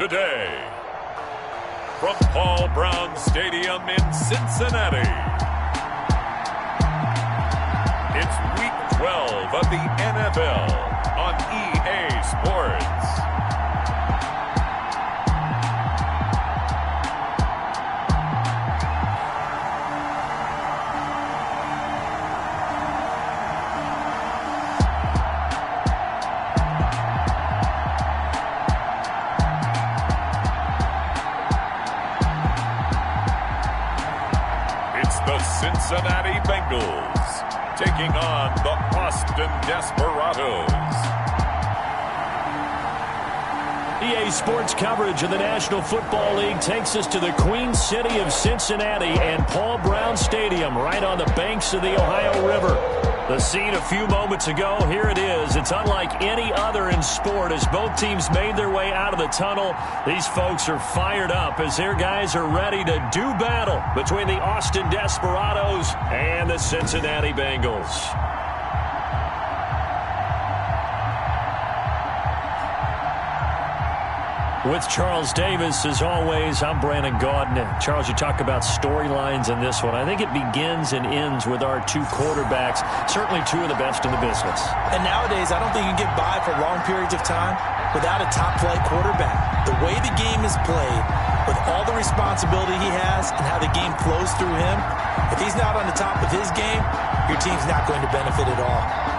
today. From Paul Brown Stadium in Cincinnati, it's Week 12 of the NFL on EA Sports. The Cincinnati Bengals taking on the Austin Desperados. EA Sports coverage of the National Football League takes us to the Queen City of Cincinnati and Paul Brown Stadium right on the banks of the Ohio River. The scene a few moments ago, here it is. It's unlike any other in sport as both teams made their way out of the tunnel. These folks are fired up as their guys are ready to do battle between the Austin Desperados and the Cincinnati Bengals. With Charles Davis, as always, I'm Brandon Gaudin. Charles, you talk about storylines in this one. I think it begins and ends with our two quarterbacks, certainly two of the best in the business. And nowadays, I don't think you can get by for long periods of time without a top-flight quarterback. The way the game is played, with all the responsibility he has and how the game flows through him, if he's not on the top of his game, your team's not going to benefit at all.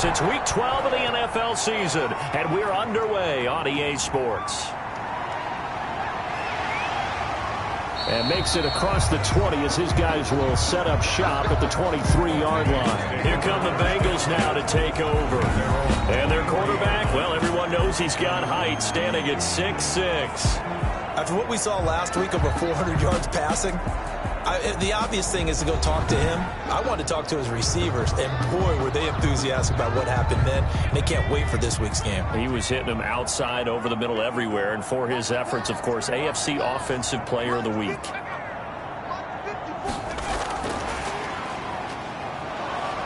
Yes, it's week 12 of the NFL season, and we're underway on EA Sports. And makes it across the 20 as his guys will set up shop at the 23-yard line. Here come the Bengals now to take over. And their quarterback, well, everyone knows he's got height, standing at 6'6". After what we saw last week, over 400 yards passing, the obvious thing is to go talk to him. I want to talk to his receivers, and boy, were they enthusiastic about what happened then. They can't wait for this week's game. He was hitting them outside, over the middle, everywhere, and for his efforts, of course, AFC Offensive Player of the Week.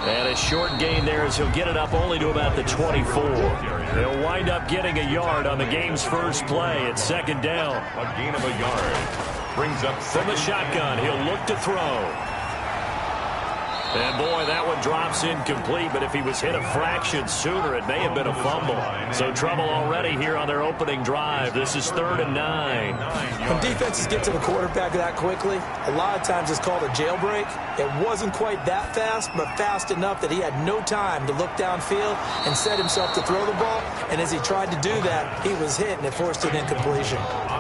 And a short gain there as he'll get it up only to about the 24. He'll wind up getting a yard on the game's first play at second down. A gain of a yard. Brings up from the shotgun. He'll look to throw. And, boy, that one drops incomplete, but if he was hit a fraction sooner, it may have been a fumble. So trouble already here on their opening drive. This is 3rd and 9. When defenses get to the quarterback that quickly, a lot of times it's called a jailbreak. It wasn't quite that fast, but fast enough that he had no time to look downfield and set himself to throw the ball. And as he tried to do that, he was hit, and it forced an incompletion.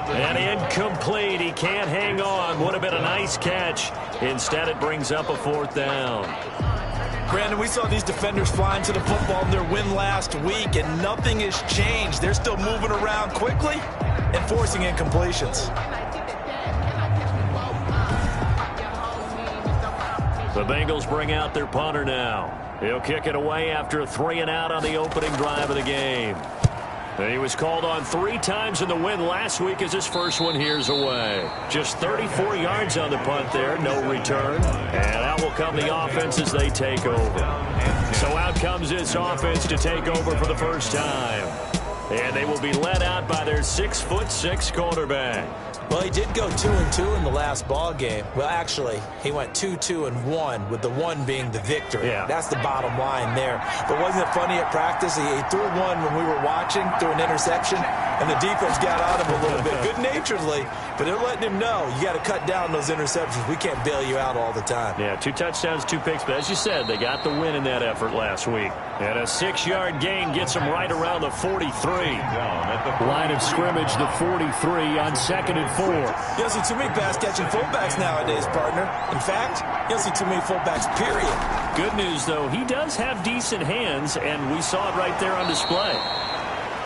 And incomplete. He can't hang on. Would have been a nice catch. Instead, it brings up a 4th down. Brandon, we saw these defenders flying to the football in their win last week, and nothing has changed. They're still moving around quickly and forcing incompletions. The Bengals bring out their punter now. He'll kick it away after a 3-and-out on the opening drive of the game. He was called on 3 times in the win last week as his first one here's away. Just 34 yards on the punt there, no return. And out will come the offense as they take over. So out comes this offense to take over for the first time. And they will be led out by their 6'6" quarterback. Well, he did go 2-2 in the last ball game. Well, actually, he went 2-2-1, with the 1 being the victory. Yeah. That's the bottom line there. But wasn't it funny at practice? He threw one when we were watching, threw an interception, and the defense got on him a little bit, good-naturedly. But they're letting him know, you got to cut down those interceptions. We can't bail you out all the time. Yeah, 2 touchdowns, 2 picks. But as you said, they got the win in that effort last week. And a 6-yard gain gets them right around the 43. Line of scrimmage, the 43 on 2nd and 4. You don't see too many pass-catching fullbacks nowadays, partner. In fact, you don't see too many fullbacks, period. Good news, though, he does have decent hands, and we saw it right there on display.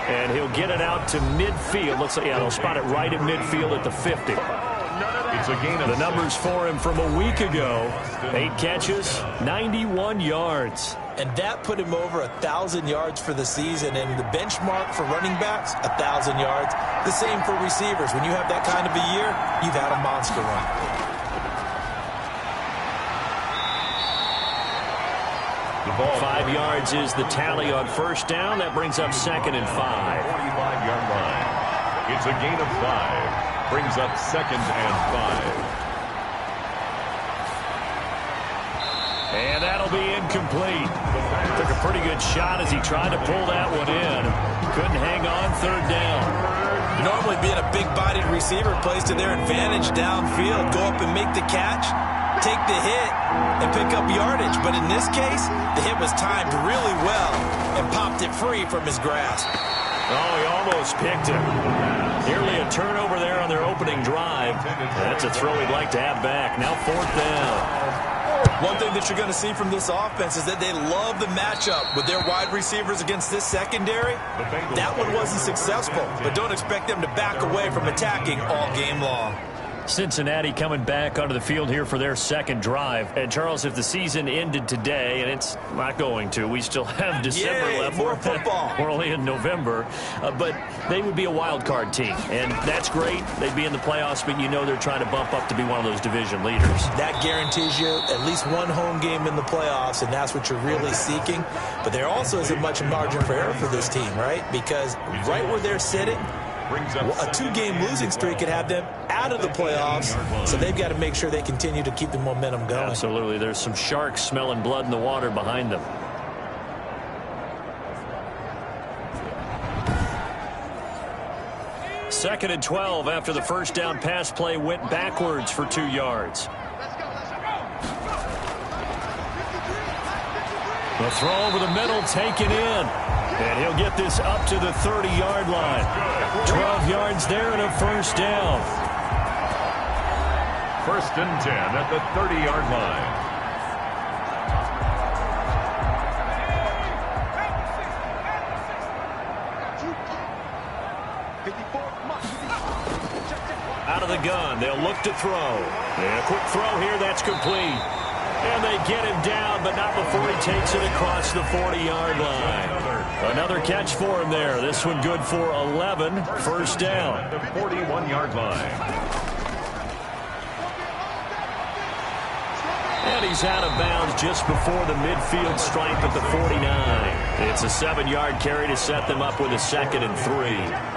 And he'll get it out to midfield. Looks like, yeah, they'll spot it right at midfield at the 50. It's a gain of the numbers for him from a week ago. 8 catches, 91 yards. And that put him over 1,000 yards for the season. And the benchmark for running backs, 1,000 yards. The same for receivers. When you have that kind of a year, you've had a monster run. The ball 5 yards is the tally on first down. That brings up 2nd and 5. 45-yard line. It's a gain of 5. Brings up 2nd and 5. And that'll be incomplete. Took a pretty good shot as he tried to pull that one in. Couldn't hang on, 3rd down. Normally being a big-bodied receiver plays to their advantage downfield. Go up and make the catch, take the hit, and pick up yardage. But in this case, the hit was timed really well and popped it free from his grasp. Oh, he almost picked it. Nearly a turnover there on their opening drive. That's a throw he'd like to have back. Now 4th down. One thing that you're going to see from this offense is that they love the matchup with their wide receivers against this secondary. That one wasn't successful, but don't expect them to back away from attacking all game long. Cincinnati coming back onto the field here for their second drive. And, Charles, if the season ended today, and it's not going to, we still have December left. More football. We're only in November. But they would be a wild card team. And that's great. They'd be in the playoffs, but you know they're trying to bump up to be one of those division leaders. That guarantees you at least one home game in the playoffs, and that's what you're really seeking. But there also isn't much margin for error for this team, right? Because right where they're sitting, a 2-game losing streak could have them out of the playoffs, so they've got to make sure they continue to keep the momentum going. Absolutely. There's some sharks smelling blood in the water behind them. Second and 12 after the first down pass play went backwards for 2 yards. The throw over the middle taken in. And he'll get this up to the 30-yard line. 12 yards there and a first down. First and 10 at the 30-yard line. Out of the gun, they'll look to throw. And a quick throw here, that's complete. And they get him down, but not before he takes it across the 40-yard line. Another catch for him there. This one good for 11. First down. The 41-yard line. And he's out of bounds just before the midfield stripe at the 49. It's a 7-yard carry to set them up with a 2nd and 3.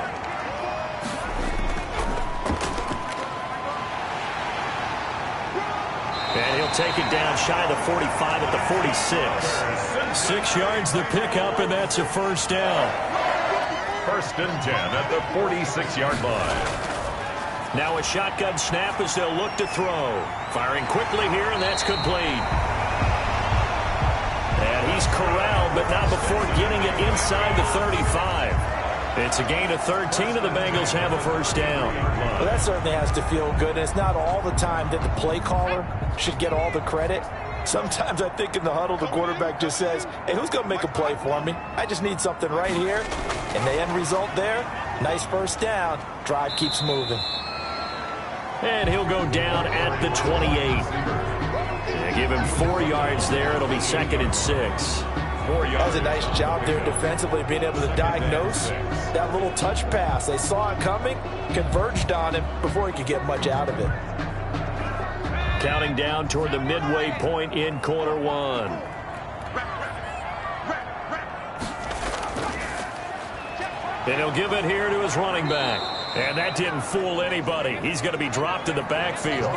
And he'll take it down shy of the 45 at the 46. 6 yards the pickup, and that's a first down. First and 10 at the 46-yard line. Now a shotgun snap as they'll look to throw. Firing quickly here, and that's complete. And he's corralled, but not before getting it inside the 35. It's a gain of 13, and the Bengals have a first down. Well, that certainly has to feel good. It's not all the time that the play caller should get all the credit. Sometimes I think in the huddle, the quarterback just says, hey, who's going to make a play for me? I just need something right here. And the end result there, nice first down. Drive keeps moving. And he'll go down at the 28. They give him 4 yards there. It'll be 2nd and 6. That was a nice job there defensively, being able to diagnose that little touch pass. They saw it coming, converged on him before he could get much out of it. Counting down toward the midway point in quarter 1. And he'll give it here to his running back. And that didn't fool anybody. He's going to be dropped in the backfield.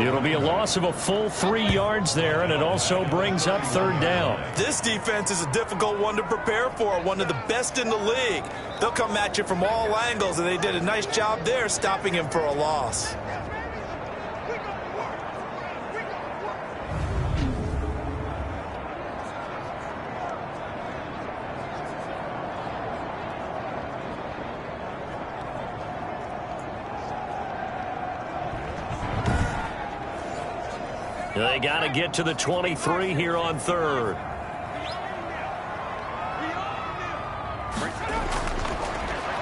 It'll be a loss of a full 3 yards there, and it also brings up 3rd down. This defense is a difficult one to prepare for, one of the best in the league. They'll come at you from all angles, and they did a nice job there stopping him for a loss. They got to get to the 23 here on 3rd.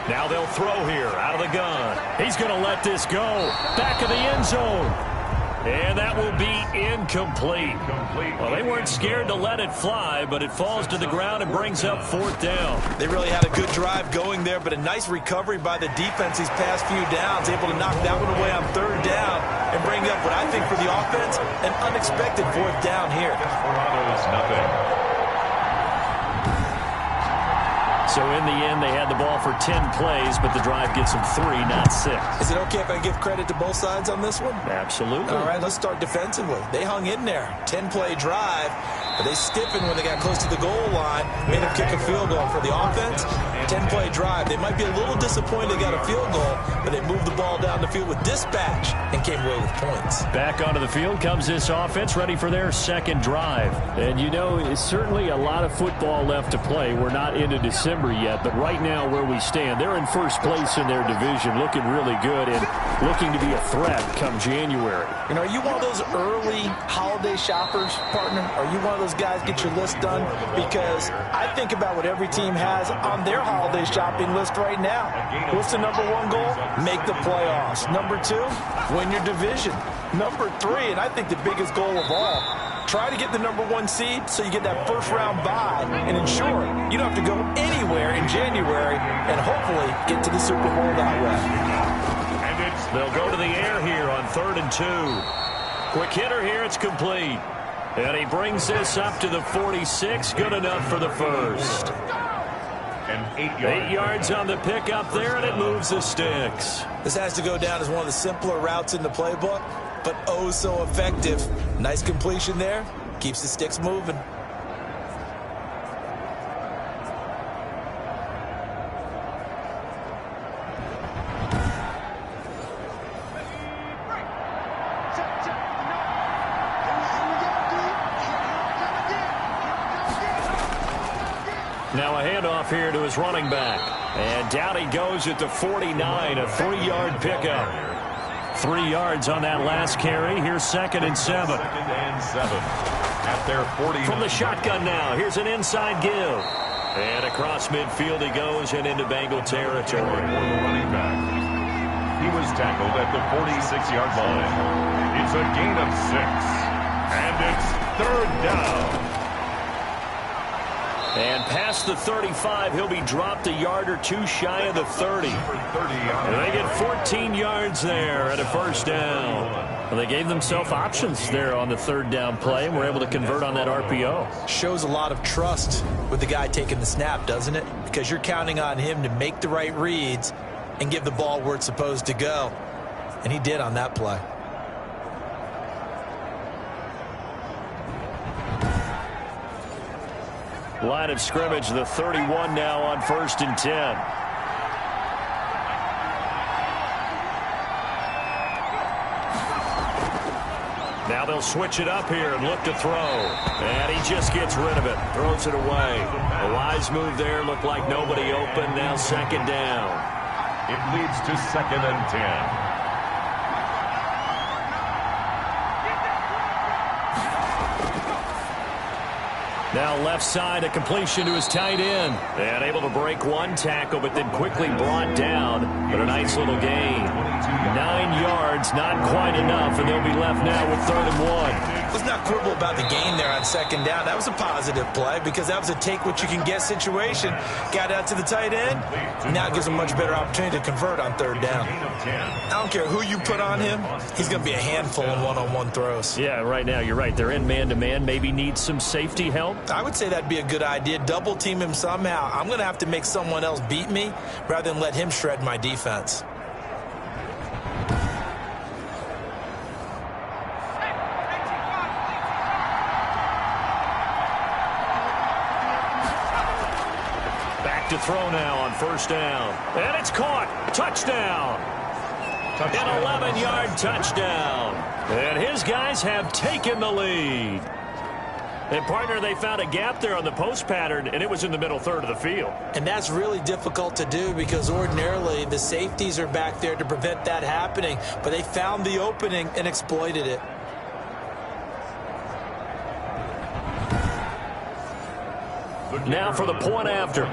Now they'll throw here out of the gun. He's going to let this go. Back of the end zone. And that will be incomplete. Well, they weren't scared to let it fly, but it falls to the ground and brings up 4th down. They really had a good drive going there, but a nice recovery by the defense these past few downs, able to knock that one away on 3rd down and bring up what I think for the offense, an unexpected 4th down here. Desperados, nothing. So in the end, they had the ball for 10 plays, but the drive gets them 3, not 6. Is it okay if I give credit to both sides on this one? Absolutely. All right, let's start defensively. They hung in there. 10-play drive, but they stiffened when they got close to the goal line, made them kick a field goal. For the offense, 10-play drive. They might be a little disappointed they got a field goal, but they moved the ball down the field with dispatch and came away with points. Back onto the field comes this offense, ready for their 2nd drive. And, you know, it's certainly a lot of football left to play. We're not into December yet, but right now where we stand, they're in first place in their division, looking really good and looking to be a threat come January. You know, are you one of those early holiday shoppers, partner? Are you one of those guys get your list done? Because I think about what every team has on their holiday shopping list right now. What's the number 1 goal? Make the playoffs. Number 2, win your division. Number 3, and I think the biggest goal of all, try to get the number 1 seed so you get that first-round bye and ensure you don't have to go anywhere in January and hopefully get to the Super Bowl that way. They'll go to the air here on 3rd and 2. Quick hitter here, it's complete. And he brings this up to the 46, good enough for the first. And 8 yards. 8 yards on the pickup there, and it moves the sticks. This has to go down as one of the simpler routes in the playbook, but oh so effective. Nice completion there. Keeps the sticks moving. Now a handoff here to his running back. And down he goes at the 49, a 3-yard pickup. 3 yards on that last carry. Here's 2nd and 7. 2nd and 7 at their 40. From the shotgun now, here's an inside give. And across midfield he goes and into Bengal territory. For the running back. He was tackled at the 46-yard line. It's a gain of 6. And it's 3rd down. And past the 35, he'll be dropped a yard or two shy of the 30. And they get 14 yards there at a 1st down. Well, they gave themselves options there on the 3rd down play and were able to convert on that RPO. Shows a lot of trust with the guy taking the snap, doesn't it? Because you're counting on him to make the right reads and give the ball where it's supposed to go. And he did on that play. Line of scrimmage, the 31 now on 1st and 10. Now they'll switch it up here and look to throw. And he just gets rid of it. Throws it away. A wise move there. Looked like nobody open. Now 2nd down. It leads to 2nd and 10. Now left side, a completion to his tight end. And able to break one tackle, but then quickly brought down. But a nice little gain. 9 yards, not quite enough, and they'll be left now with 3rd and 1. Let's not quibble about the gain there on 2nd down. That was a positive play because that was a take-what-you-can-get situation. Got out to the tight end. Now it gives him a much better opportunity to convert on 3rd down. I don't care who you put on him. He's going to be a handful in one-on-one throws. Yeah, right now you're right. They're in man-to-man. Maybe need some safety help. I would say that'd be a good idea. Double team him somehow. I'm going to have to make someone else beat me rather than let him shred my defense. Back to throw now on 1st down. And it's caught. Touchdown. An 11-yard touchdown. And his guys have taken the lead. And, partner, they found a gap there on the post pattern, and it was in the middle 3rd of the field. And that's really difficult to do because ordinarily the safeties are back there to prevent that happening. But they found the opening and exploited it. Now for the point after.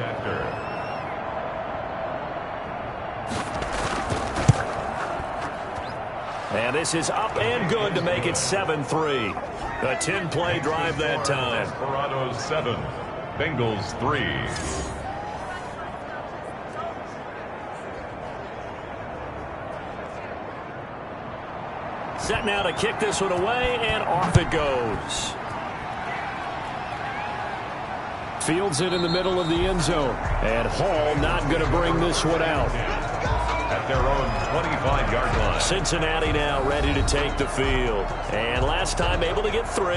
And this is up and good to make it 7-3. A 10-play drive that time. Desperados 7, Bengals 3. Set now to kick this one away, and off it goes. Fields it in the middle of the end zone. And Hall not going to bring this one out. At their own 25-yard line. Cincinnati now ready to take the field. And last time able to get 3.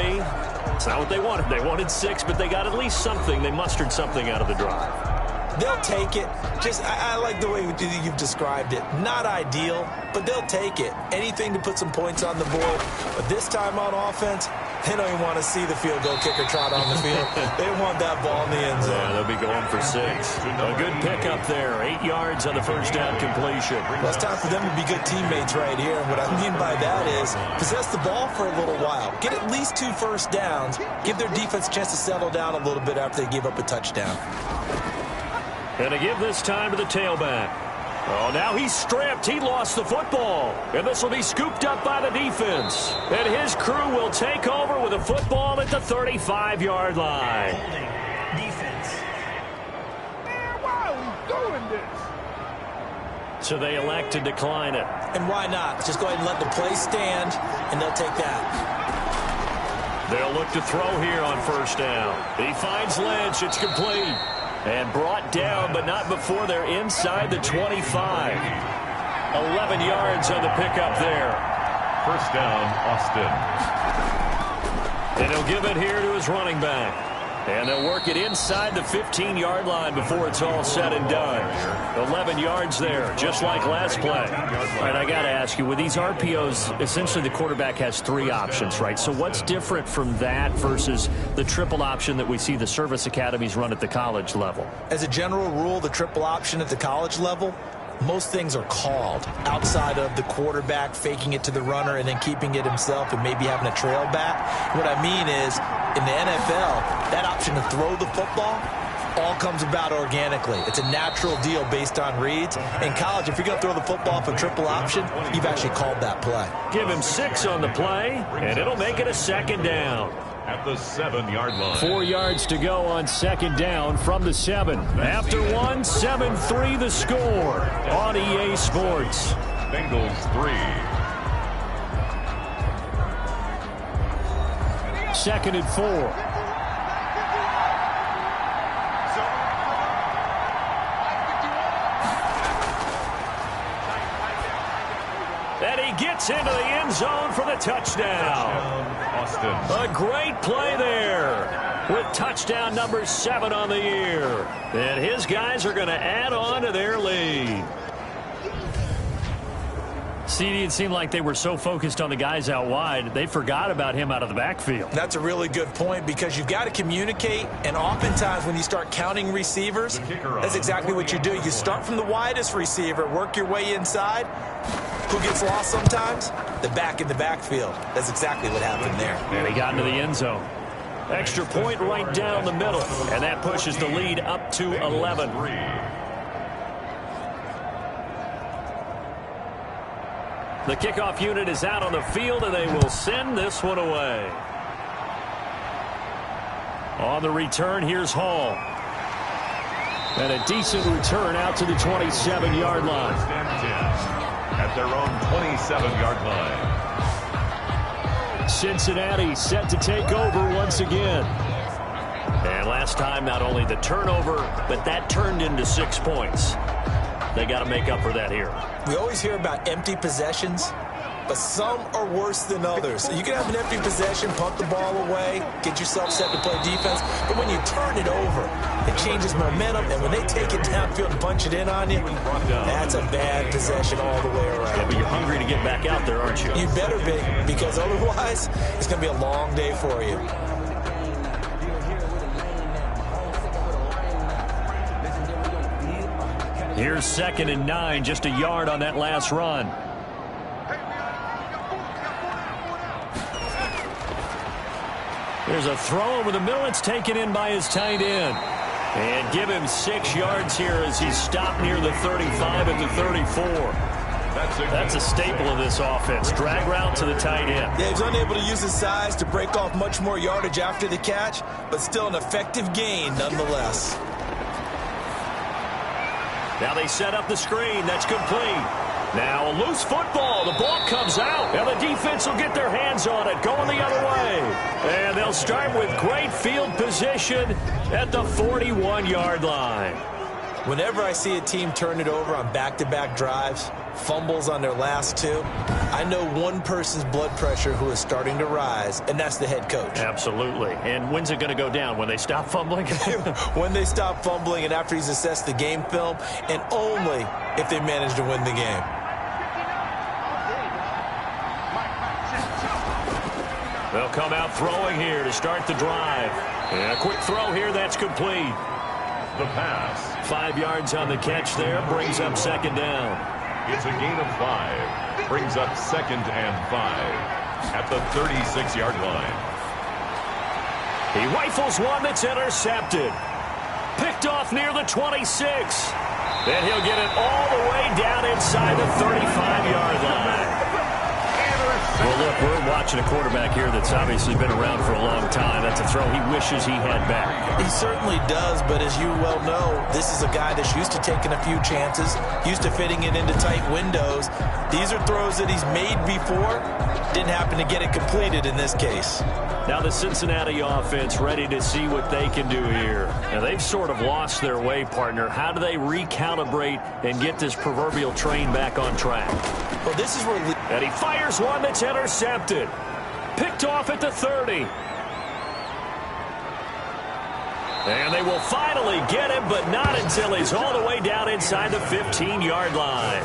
It's not what they wanted. They wanted 6, but they got at least something. They mustered something out of the drive. They'll take it. I like the way you've described it. Not ideal, but they'll take it. Anything to put some points on the board. But this time on offense, they don't even want to see the field goal kicker trot on the field. They want that ball in the end zone. Yeah, they'll be going for 6. A good pickup there. 8 yards on the 1st down completion. Well, it's time for them to be good teammates right here. And what I mean by that is possess the ball for a little while. Get at least 2 first downs. Give their defense a chance to settle down a little bit after they give up a touchdown. And to give this time to the tailback. Oh, now he's stripped. He lost the football. And this will be scooped up by the defense. And his crew will take over with a football at the 35-yard line. Defense. Man, why are we doing this? So they elect to decline it. And why not? Just go ahead and let the play stand, and they'll take that. They'll look to throw here on 1st down. He finds Lynch. It's complete. And brought down, but not before they're inside the 25. 11 yards on the pickup there. 1st down, Austin. And he'll give it here to his running back. And they'll work it inside the 15-yard line before it's all said and done. 11 yards there, just like last play. All right, I got to ask you, with these RPOs, essentially the quarterback has 3 options, right? So what's different from that versus the triple option that we see the service academies run at the college level? As a general rule, the triple option at the college level, most things are called outside of the quarterback faking it to the runner and then keeping it himself and maybe having a trail back. What I mean is, in the NFL, that option to throw the football all comes about organically. It's a natural deal based on reads. In college, if you're going to throw the football for triple option, you've actually called that play. Give him 6 on the play, and it'll make it a 2nd down. At the 7-yard line. 4 yards to go on 2nd down from the 7. After 1, 7-3 the score on EA Sports. Bengals 3. 2nd and 4. And he gets into the end zone for the touchdown. A great play there with touchdown number 7 on the year. And his guys are going to add on to their lead. CD, it seemed like they were so focused on the guys out wide, they forgot about him out of the backfield. That's a really good point because you've got to communicate, and oftentimes when you start counting receivers, that's exactly what you do. You start from the widest receiver, work your way inside. Who gets lost sometimes? The back in the backfield. That's exactly what happened there. And he got into the end zone. Extra point right down the middle, and that pushes the lead up to 11. The kickoff unit is out on the field, and they will send this one away. On the return, here's Hall. And a decent return out to the 27-yard line. At their own 27-yard line. Cincinnati set to take over once again. And last time, not only the turnover, but that turned into 6 points. They got to make up for that here. We always hear about empty possessions, but some are worse than others. You can have an empty possession, punt the ball away, get yourself set to play defense, but when you turn it over, it changes momentum, and when they take it downfield and punch it in on you, that's a bad possession all the way around. Yeah, but you're hungry to get back out there, aren't you? You better be, because otherwise, it's going to be a long day for you. Here's 2nd and 9, just a yard on that last run. There's a throw over the middle. It's taken in by his tight end. And give him 6 yards here as he's stopped near the 35 at the 34. That's a staple of this offense. Drag route to the tight end. Yeah, he's unable to use his size to break off much more yardage after the catch, but still an effective gain nonetheless. Now they set up the screen. That's complete. Now a loose football. The ball comes out. And the defense will get their hands on it. Going the other way. And they'll start with great field position at the 41-yard line. Whenever I see a team turn it over on back-to-back drives, fumbles on their last 2, I know one person's blood pressure who is starting to rise, and that's the head coach. Absolutely. And when's it going to go down? When they stop fumbling? When they stop fumbling and after he's assessed the game film, and only if they manage to win the game. They'll come out throwing here to start the drive. And a quick throw here, that's complete. The pass. 5 yards on the catch there, brings up 2nd down. It's a gain of 5. Brings up 2nd and 5 at the 36-yard line. He rifles one that's intercepted. Picked off near the 26. Then he'll get it all the way down inside the 35-yard line. Well, look, we're watching a quarterback here that's obviously been around for a long time. That's a throw he wishes he had back. He certainly does, but as you well know, this is a guy that's used to taking a few chances, used to fitting it into tight windows. These are throws that he's made before. Didn't happen to get it completed in this case. Now the Cincinnati offense ready to see what they can do here. Now they've sort of lost their way, partner. How do they recalibrate and get this proverbial train back on track? Well, this is where... And he fires one that's intercepted. Picked off at the 30. And they will finally get him, but not until he's all the way down inside the 15-yard line.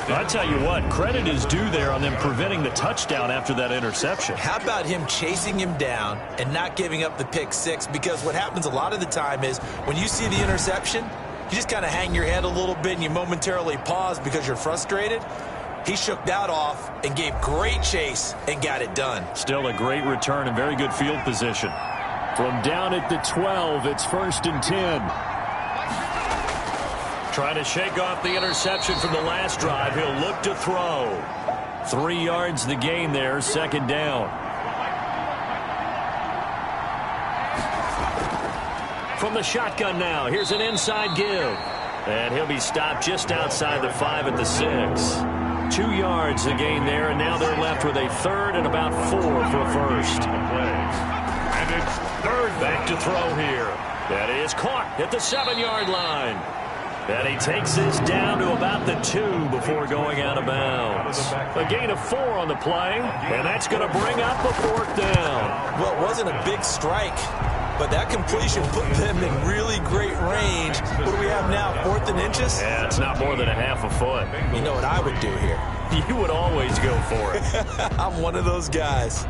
I tell you what, credit is due there on them preventing the touchdown after that interception. How about him chasing him down and not giving up the pick six? Because what happens a lot of the time is when you see the interception, you just kind of hang your head a little bit and you momentarily pause because you're frustrated. He shook that off and gave great chase and got it done. Still a great return and very good field position. From down at the 12, it's 1st and 10. Trying to shake off the interception from the last drive. He'll look to throw. 3 yards the gain there, 2nd down. From the shotgun now, here's an inside give. And he'll be stopped just outside the 5 at the 6. 2 yards the gain there, and now they're left with a 3rd and about 4 for a first. And it's 3rd back to throw here. That is caught at the 7-yard line. And he takes this down to about the 2 before going out of bounds. A gain of 4 on the play, and that's going to bring up a 4th down. Well, it wasn't a big strike, but that completion put them in really great range. What do we have now, 4th and inches? Yeah, it's not more than a half a foot. You know what I would do here? You would always go for it. I'm one of those guys.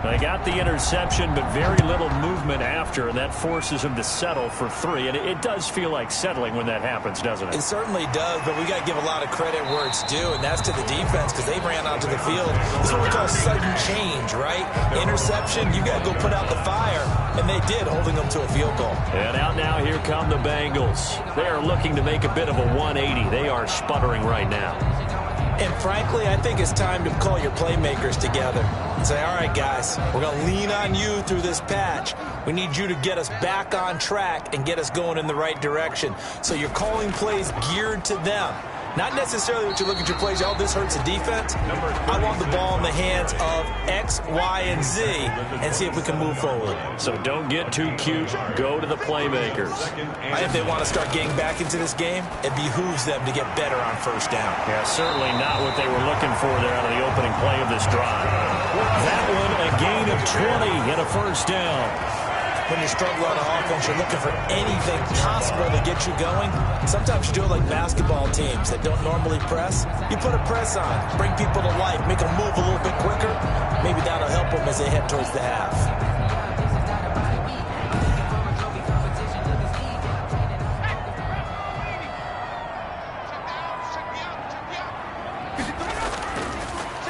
They got the interception, but very little movement after, and that forces him to settle for 3. And it does feel like settling when that happens, doesn't it? It certainly does, but we got to give a lot of credit where it's due, and that's to the defense because they ran onto the field. This is what we call sudden change, right? Interception, you got to go put out the fire, and they did, holding them to a field goal. And out now, here come the Bengals. They are looking to make a bit of a 180. They are sputtering right now. And frankly, I think it's time to call your playmakers together and say, all right, guys, we're going to lean on you through this patch. We need you to get us back on track and get us going in the right direction. So you're calling plays geared to them. Not necessarily what you look at your plays, oh, this hurts the defense. I want the ball in the hands of X, Y, and Z and see if we can move forward. So don't get too cute. Go to the playmakers. If they want to start getting back into this game, it behooves them to get better on 1st down. Yeah, certainly not what they were looking for there out of the opening play of this drive. That one, a gain of 20 and a 1st down. When you struggle on offense, you're looking for anything possible to get you going. Sometimes you do it like basketball teams that don't normally press. You put a press on, bring people to life, make them move a little bit quicker. Maybe that'll help them as they head towards the half.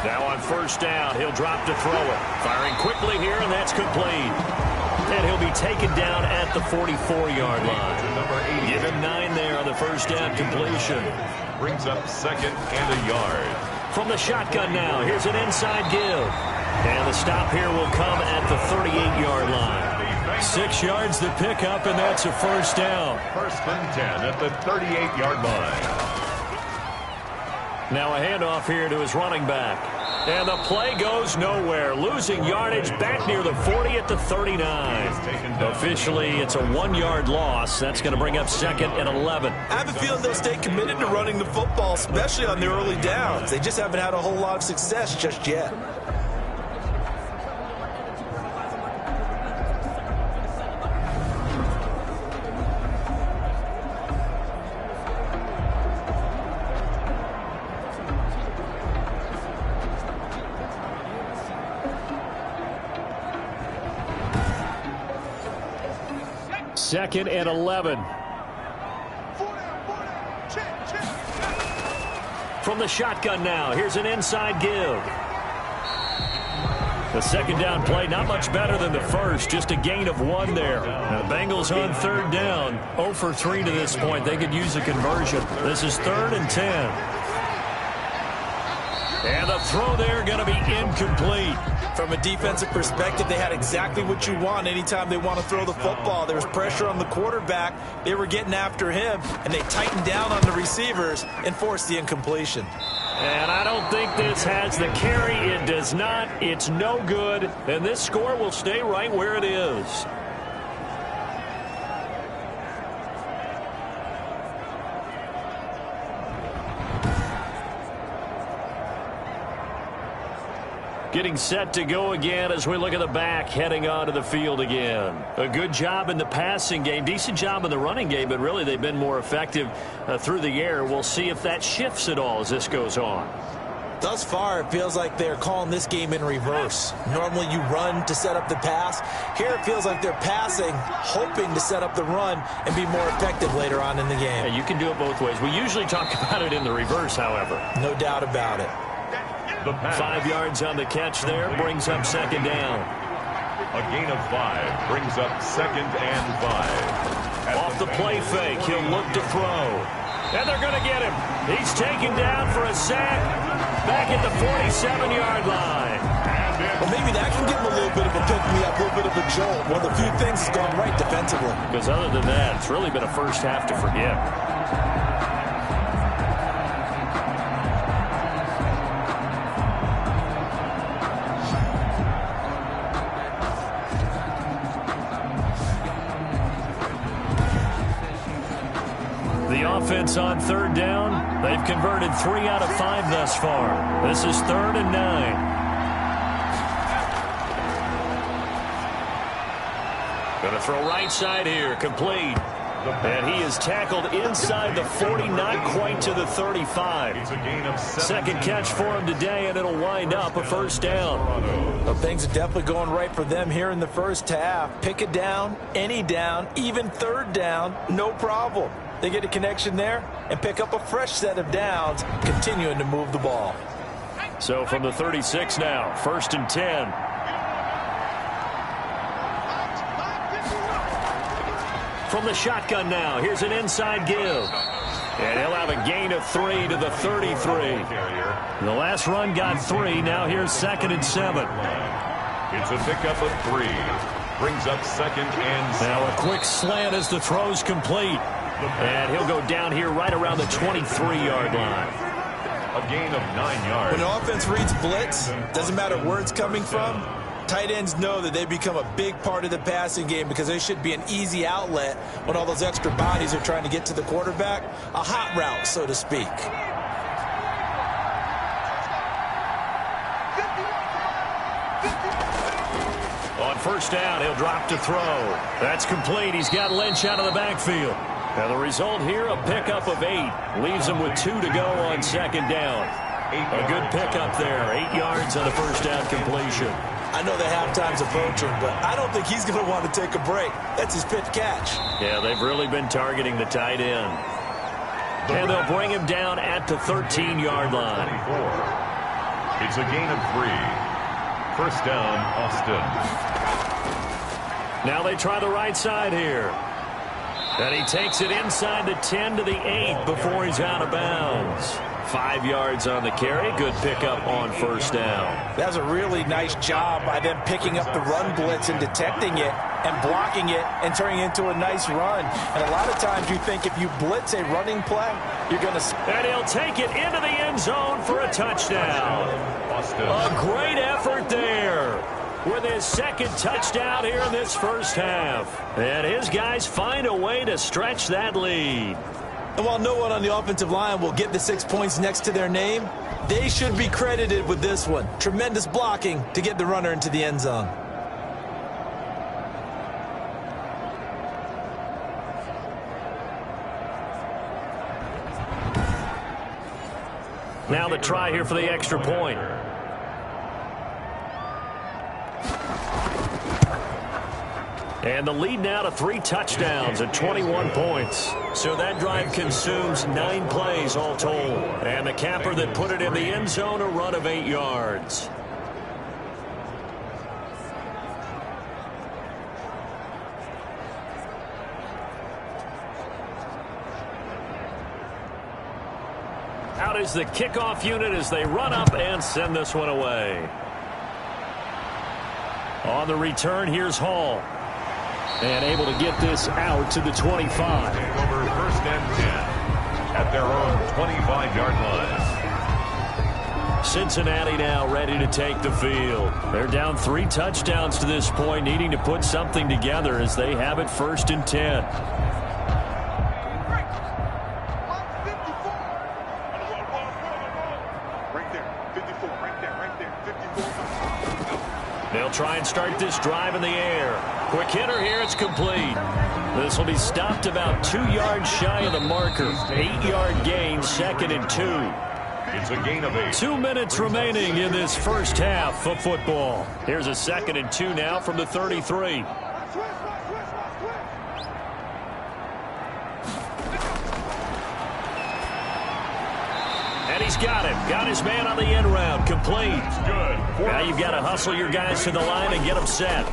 Now on 1st down, he'll drop to throw it. Firing quickly here, and that's complete. And he'll be taken down at the 44-yard line. Give him 9 there on the 1st down completion. Brings up 2nd and a yard. From the shotgun now, here's an inside give. And the stop here will come at the 38-yard line. 6 yards the pickup, and that's a 1st down. 1st and 10 at the 38-yard line. Now a handoff here to his running back. And the play goes nowhere. Losing yardage back near the 40 at the 39. Officially, it's a 1-yard loss. That's going to bring up 2nd and 11. I have a feeling they'll stay committed to running the football, especially on the early downs. They just haven't had a whole lot of success just yet. Second and 11. From the shotgun now, here's an inside give. The 2nd down play, not much better than the 1st, just a gain of 1 there. Now, the Bengals on 3rd down, 0 for 3 to this point. They could use a conversion. This is 3rd and 10. And the throw there going to be incomplete. From a defensive perspective, they had exactly what you want anytime they want to throw the football. There was pressure on the quarterback. They were getting after him, and they tightened down on the receivers and forced the incompletion. And I don't think this has the carry. It does not. It's no good. And this score will stay right where it is. Getting set to go again as we look at the back heading onto the field again. A good job in the passing game, decent job in the running game, but really they've been more effective through the air. We'll see if that shifts at all as this goes on. Thus far, it feels like they're calling this game in reverse. Normally you run to set up the pass. Here it feels like they're passing, hoping to set up the run and be more effective later on in the game. Yeah, you can do it both ways. We usually talk about it in the reverse, however. No doubt about it. 5 yards on the catch there, brings up second down. A gain of 5 brings up 2nd and 5. Off the play fake, he'll look to throw. And they're going to get him. He's taken down for a sack back at the 47-yard line. Well, maybe that can give him a little bit of a pick-me-up, a little bit of a jolt. One of the few things that's gone right defensively. Because other than that, it's really been a first half to forget. The offense on 3rd down, they've converted 3 out of 5 thus far. This is 3rd and 9. Going to throw right side here, complete. And he is tackled inside the 40, not quite to the 35. Second catch for him today, and it'll wind up a first down. Well, things are definitely going right for them here in the first half. Pick it down, any down, even 3rd down, no problem. They get a connection there and pick up a fresh set of downs, continuing to move the ball. So from the 36 now, 1st and 10. From the shotgun now, here's an inside give. And he'll have a gain of 3 to the 33. The last run got 3, now here's 2nd and 7. It's a pickup of 3. Brings up 2nd and 7. Now a quick slant as the throw's complete. And he'll go down here right around the 23-yard line. A gain of 9 yards. When an offense reads blitz, doesn't matter where it's coming from, tight ends know that they become a big part of the passing game because they should be an easy outlet when all those extra bodies are trying to get to the quarterback. A hot route, so to speak. On 1st down, he'll drop to throw. That's complete. He's got Lynch out of the backfield. Now the result here, a pickup of 8. Leaves him with 2 to go on 2nd down. A good pickup there. 8 yards on the 1st down completion. I know the halftime's approaching, but I don't think he's going to want to take a break. That's his pitch catch. Yeah, they've really been targeting the tight end. And they'll bring him down at the 13-yard line. It's a gain of 3. 1st down, Austin. Now they try the right side here. And he takes it inside the 10 to the 8 before he's out of bounds. 5 yards on the carry. Good pickup on 1st down. That's a really nice job by them picking up the run blitz and detecting it and blocking it and turning it into a nice run. And a lot of times you think if you blitz a running play, you're going to... And he'll take it into the end zone for a touchdown. A great effort there with his 2nd touchdown here in this first half. And his guys find a way to stretch that lead. And while no one on the offensive line will get the 6 points next to their name, they should be credited with this one. Tremendous blocking to get the runner into the end zone. Now the try here for the extra point. And the lead now to 3 touchdowns and 21 points. So that drive consumes 9 plays all told. And the capper that put it in the end zone, a run of 8 yards. Out is the kickoff unit as they run up and send this one away. On the return, here's Hall. And able to get this out to the 25. Over 1st and 10 at their own 25-yard line. Cincinnati now ready to take the field. They're down 3 touchdowns to this point, needing to put something together as they have it 1st and 10. Right there, 54, right there, 54. They'll try and start this drive in the air. Quick hitter here. It's complete. This will be stopped about 2 yards shy of the marker. 8-yard gain, 2nd and 2. It's a gain of 8. 2 minutes remaining in this first half of football. Here's a 2nd and 2 now from the 33. And he's got him. Got his man on the end round. Complete. Good. Now you've got to hustle your guys to the line and get them set.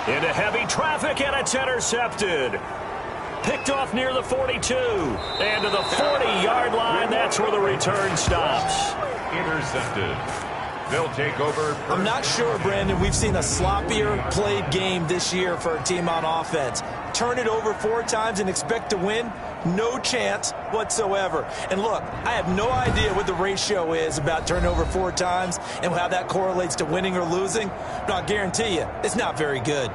Into heavy traffic, and it's intercepted. Picked off near the 42. And to the 40-yard line, that's where the return stops. Intercepted. They'll take over. I'm not sure, Brandon, we've seen a sloppier played game this year for a team on offense. Turn it over 4 times and expect to win? No chance whatsoever. And look, I have no idea what the ratio is about turning over 4 times and how that correlates to winning or losing, but I'll guarantee you, it's not very good.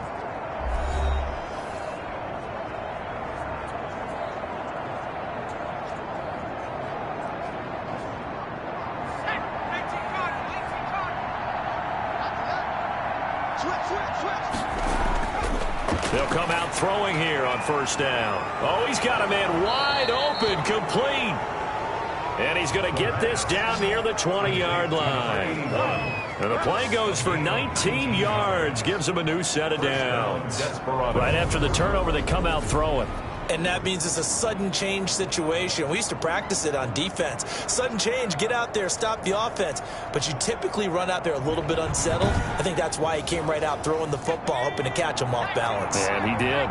They'll come out throwing here on first down. Oh, he's got a man wide open, complete. And he's going to get this down near the 20-yard line. And the play goes for 19 yards, gives him a new set of downs. Right after the turnover, they come out throwing. And that means it's a sudden change situation. We used to practice it on defense. Sudden change, get out there, stop the offense. But you typically run out there a little bit unsettled. I think that's why he came right out throwing the football, hoping to catch him off balance. And he did.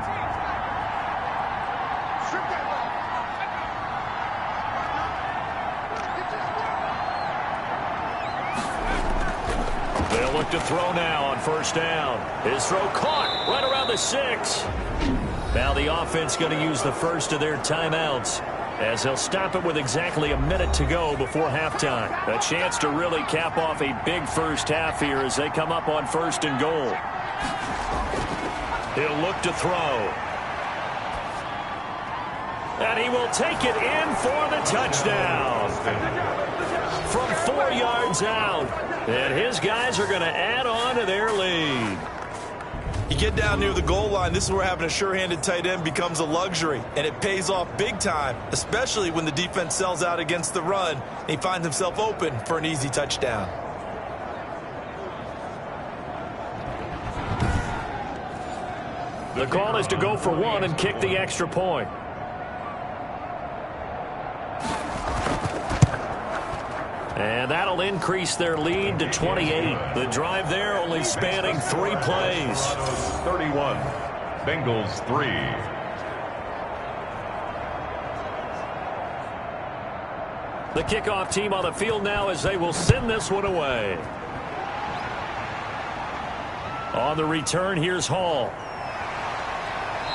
They'll look to throw now on first down. His throw caught right around the 6. Now the offense going to use the first of their timeouts as they'll stop it with exactly a minute to go before halftime. A chance to really cap off a big first half here as they come up on 1st and goal. He'll look to throw. And he will take it in for the touchdown. From 4 yards out. And his guys are going to add on to their lead. You get down near the goal line, this is where having a sure-handed tight end becomes a luxury, and it pays off big time, especially when the defense sells out against the run, and he finds himself open for an easy touchdown. The call is to go for 1 and kick the extra point. And that'll increase their lead to 28. The drive there only spanning 3 plays. 31. Bengals 3. The kickoff team on the field now as they will send this one away. On the return, here's Hall.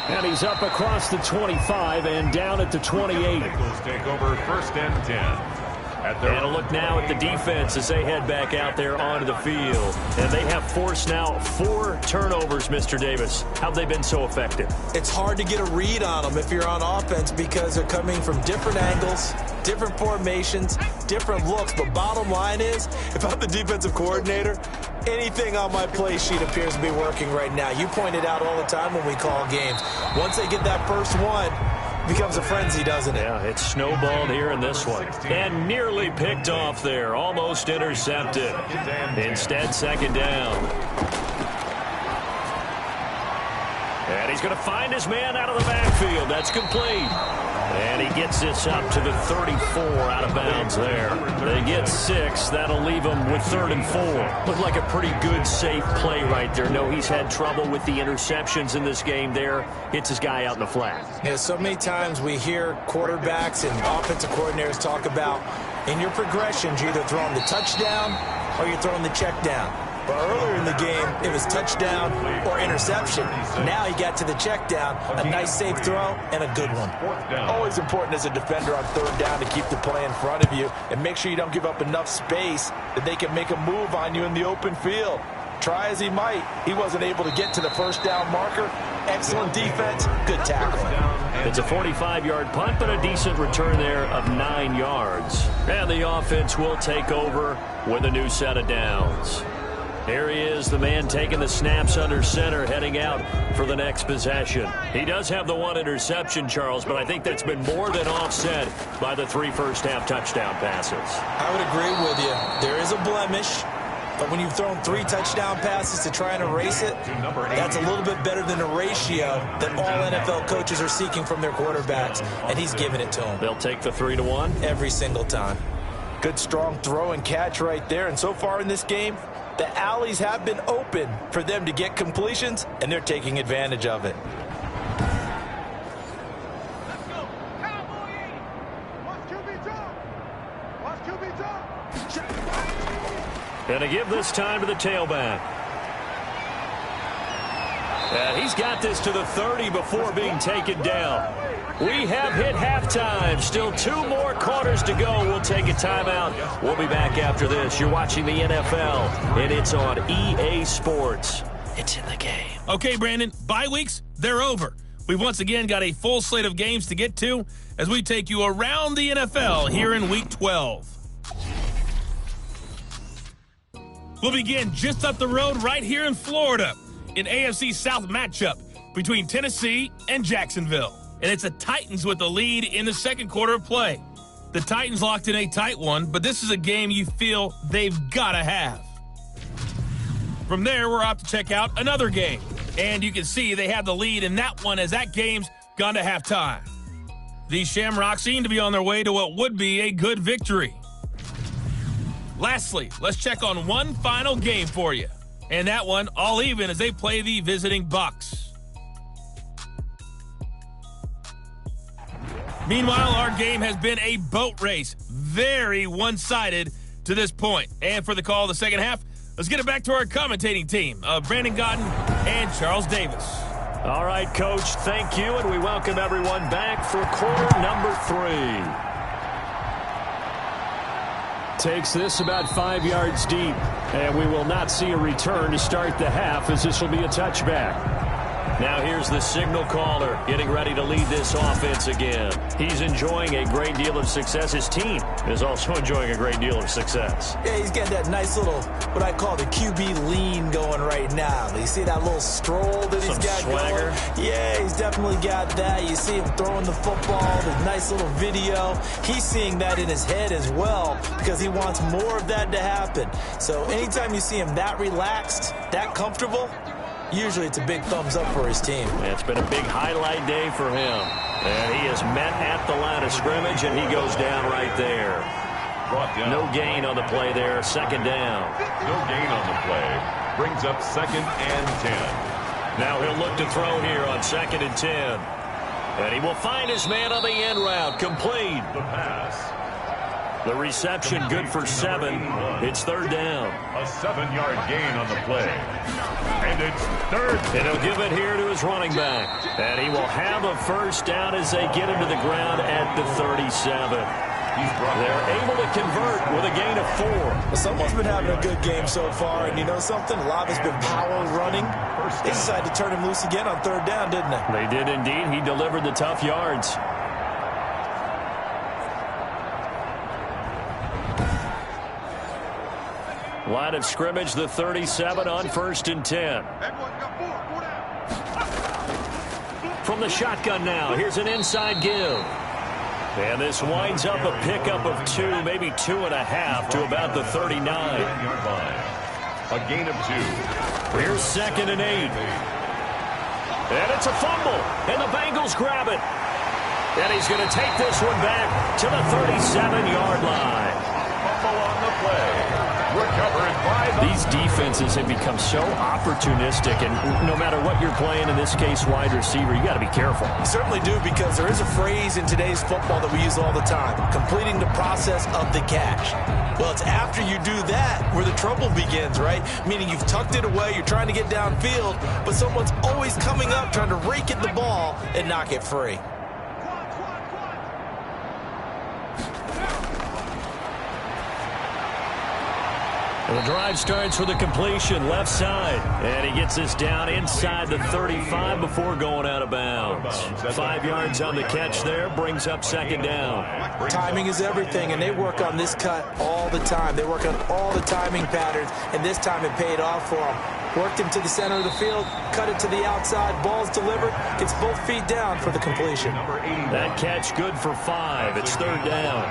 And he's up across the 25 and down at the 28. Bengals take over 1st and 10. And a look now at the defense as they head back out there onto the field. And they have forced now 4 turnovers, Mr. Davis. How have they been so effective? It's hard to get a read on them if you're on offense because they're coming from different angles, different formations, different looks. But bottom line is, if I'm the defensive coordinator, anything on my play sheet appears to be working right now. You point it out all the time when we call games. Once they get that first one, becomes a frenzy, doesn't it? Yeah, it's snowballed here in this one. And nearly picked off there. Almost intercepted. Instead, 2nd down. And he's going to find his man out of the backfield. That's complete. And he gets this up to the 34 out of bounds there. They get 6. That'll leave him with 3rd and 4. Looked like a pretty good, safe play right there. No, he's had trouble with the interceptions in this game there. Hits his guy out in the flat. Yeah, so many times we hear quarterbacks and offensive coordinators talk about in your progressions, you're either throwing the touchdown or you're throwing the check down. But earlier in the game, it was touchdown or interception. Now he got to the check down, a nice safe throw, and a good one. Always important as a defender on 3rd down to keep the play in front of you and make sure you don't give up enough space that they can make a move on you in the open field. Try as he might, he wasn't able to get to the first down marker. Excellent defense, good tackling. It's a 45-yard punt, but a decent return there of 9 yards. And the offense will take over with a new set of downs. Here he is, the man taking the snaps under center, heading out for the next possession. He does have the 1 interception, Charles, but I think that's been more than offset by the 3 first-half touchdown passes. I would agree with you. There is a blemish, but when you've thrown 3 touchdown passes to try and erase it, that's a little bit better than a ratio that all NFL coaches are seeking from their quarterbacks, and he's giving it to them. They'll take the 3-1? Every single time. Good, strong throw and catch right there, and so far in this game, the alleys have been open for them to get completions, and they're taking advantage of it. Let's go. Cowboy 80. Watch QB drop. Watch QB drop. Check. Going to give this time to the tailback. And he's got this to the 30 before being taken down. We have hit halftime. Still 2 more quarters to go. We'll take a timeout. We'll be back after this. You're watching the NFL, and it's on EA Sports. It's in the game. Okay, Brandon, bye weeks, they're over. We've once again got a full slate of games to get to as we take you around the NFL here in Week 12. We'll begin just up the road right here in Florida, an AFC South matchup between Tennessee and Jacksonville. And it's the Titans with the lead in the second quarter of play. The Titans locked in a tight one, but this is a game you feel they've got to have. From there, we're off to check out another game. And you can see they have the lead in that one as that game's gone to halftime. These Shamrocks seem to be on their way to what would be a good victory. Lastly, let's check on one final game for you. And that one, all even as they play the visiting Bucs. Meanwhile, our game has been a boat race. Very one-sided to this point. And for the call of the second half, let's get it back to our commentating team of Brandon Gotten and Charles Davis. All right, Coach, thank you, and we welcome everyone back for quarter number 3. Takes this about 5 yards deep, and we will not see a return to start the half as this will be a touchback. Now here's the signal caller getting ready to lead this offense again. He's enjoying a great deal of success. His team is also enjoying a great deal of success. Yeah, he's getting that nice little, what I call the QB lean going right now. You see that little stroll that he's got swagger going? Yeah, he's definitely got that. You see him throwing the football, the nice little video. He's seeing that in his head as well because he wants more of that to happen. So anytime you see him that relaxed, that comfortable, usually it's a big thumbs up for his team. It's been a big highlight day for him. And he is met at the line of scrimmage, and he goes down right there. No gain on the play there. Second down. No gain on the play. Brings up 2nd and 10. Now he'll look to throw here on 2nd and 10. And he will find his man on the end route. Complete. The pass. The reception good for 7. It's 3rd down. A 7-yard gain on the play. And it's 3rd. And he'll give it here to his running back. And he will have a first down as they get him to the ground at the 37. They're able to convert with a gain of 4. Well, someone's been having a good game so far, and you know something? A lot has been power running. They decided to turn him loose again on 3rd down, didn't they? They did indeed. He delivered the tough yards. Line of scrimmage, the 37 on 1st and 10. From the shotgun now, here's an inside give. And this winds up a pickup of 2, maybe 2.5 to about the 39. A gain of 2. Here's 2nd and 8. And it's a fumble, and the Bengals grab it. And he's going to take this one back to the 37-yard line. Fumble on the play. Recovered by These defenses have become so opportunistic, and no matter what you're playing, in this case wide receiver, you got to be careful. You certainly do, because there is a phrase in today's football that we use all the time: completing the process of the catch. Well, it's after you do that where the trouble begins, right? Meaning you've tucked it away, you're trying to get downfield, but someone's always coming up trying to rake at the ball and knock it free. And the drive starts with a completion left side. And he gets this down inside the 35 before going out of bounds. 5 yards on the catch there, brings up second down. Timing is everything, and they work on this cut all the time. They work on all the timing patterns, and this time it paid off for them. Worked him to the center of the field, cut it to the outside, ball's delivered, gets both feet down for the completion. That catch good for 5. It's third down.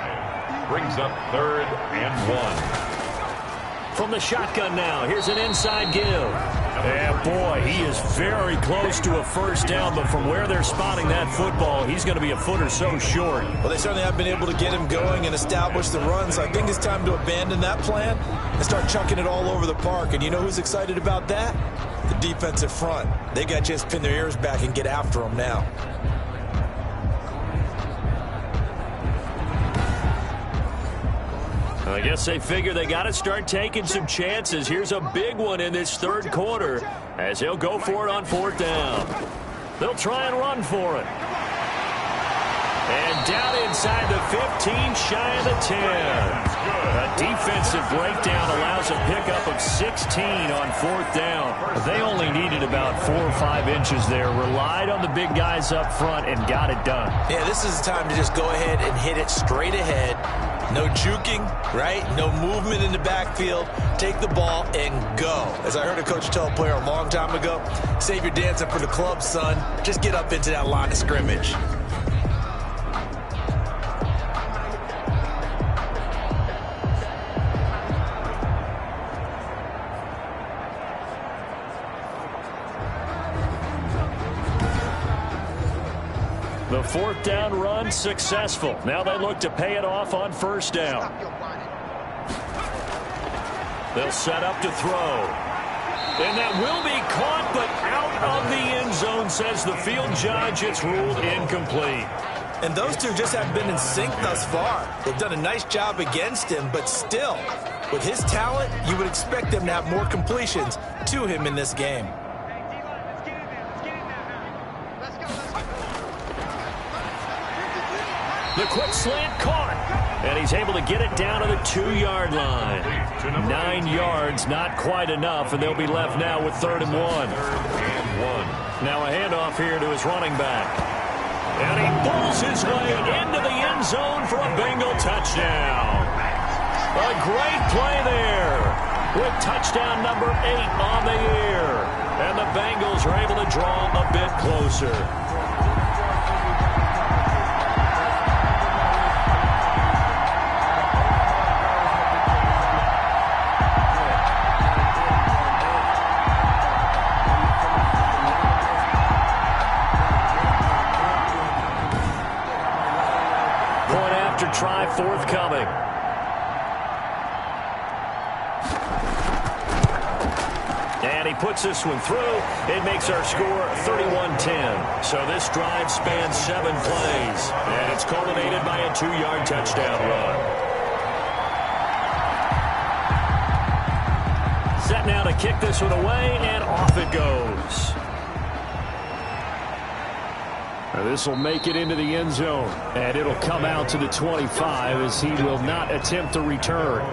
Brings up 3rd and 1. From the shotgun now, here's an inside give. And boy, he is very close to a first down, but from where they're spotting that football, he's going to be a foot or so short. Well, they certainly have been able to get him going and establish the run, so I think it's time to abandon that plan and start chucking it all over the park. And you know who's excited about that? The defensive front. They got to just pin their ears back and get after him now. I guess they figure they got to start taking some chances. Here's a big one in this third quarter as he'll go for it on 4th down. They'll try and run for it. And down inside the 15, shy of the 10. A defensive breakdown allows a pickup of 16 on 4th down. They only needed about 4 or 5 inches there. Relied on the big guys up front and got it done. Yeah, this is the time to just go ahead and hit it straight ahead. No juking, right? No movement in the backfield. Take the ball and go. As I heard a coach tell a player a long time ago, save your dancing for the club, son. Just get up into that line of scrimmage. The 4th down run successful. Now they look to pay it off on 1st down. They'll set up to throw. And that will be caught, but out of the end zone, says the field judge. It's ruled incomplete. And those two just haven't been in sync thus far. They've done a nice job against him, but still, with his talent, you would expect them to have more completions to him in this game. The quick slant caught, and he's able to get it down to the 2-yard line. 9 yards, not quite enough, and they'll be left now with 3rd and 1. Now a handoff here to his running back. And he pulls his way into the end zone for a Bengal touchdown. A great play there with touchdown number 8 on the year. And the Bengals are able to draw a bit closer. Try forthcoming. And he puts this one through. It makes our score 31-10. So this drive spans 7 plays. And it's culminated by a 2-yard touchdown run. Set now to kick this one away, and off it goes. This will make it into the end zone, and it'll come out to the 25 as he will not attempt to return.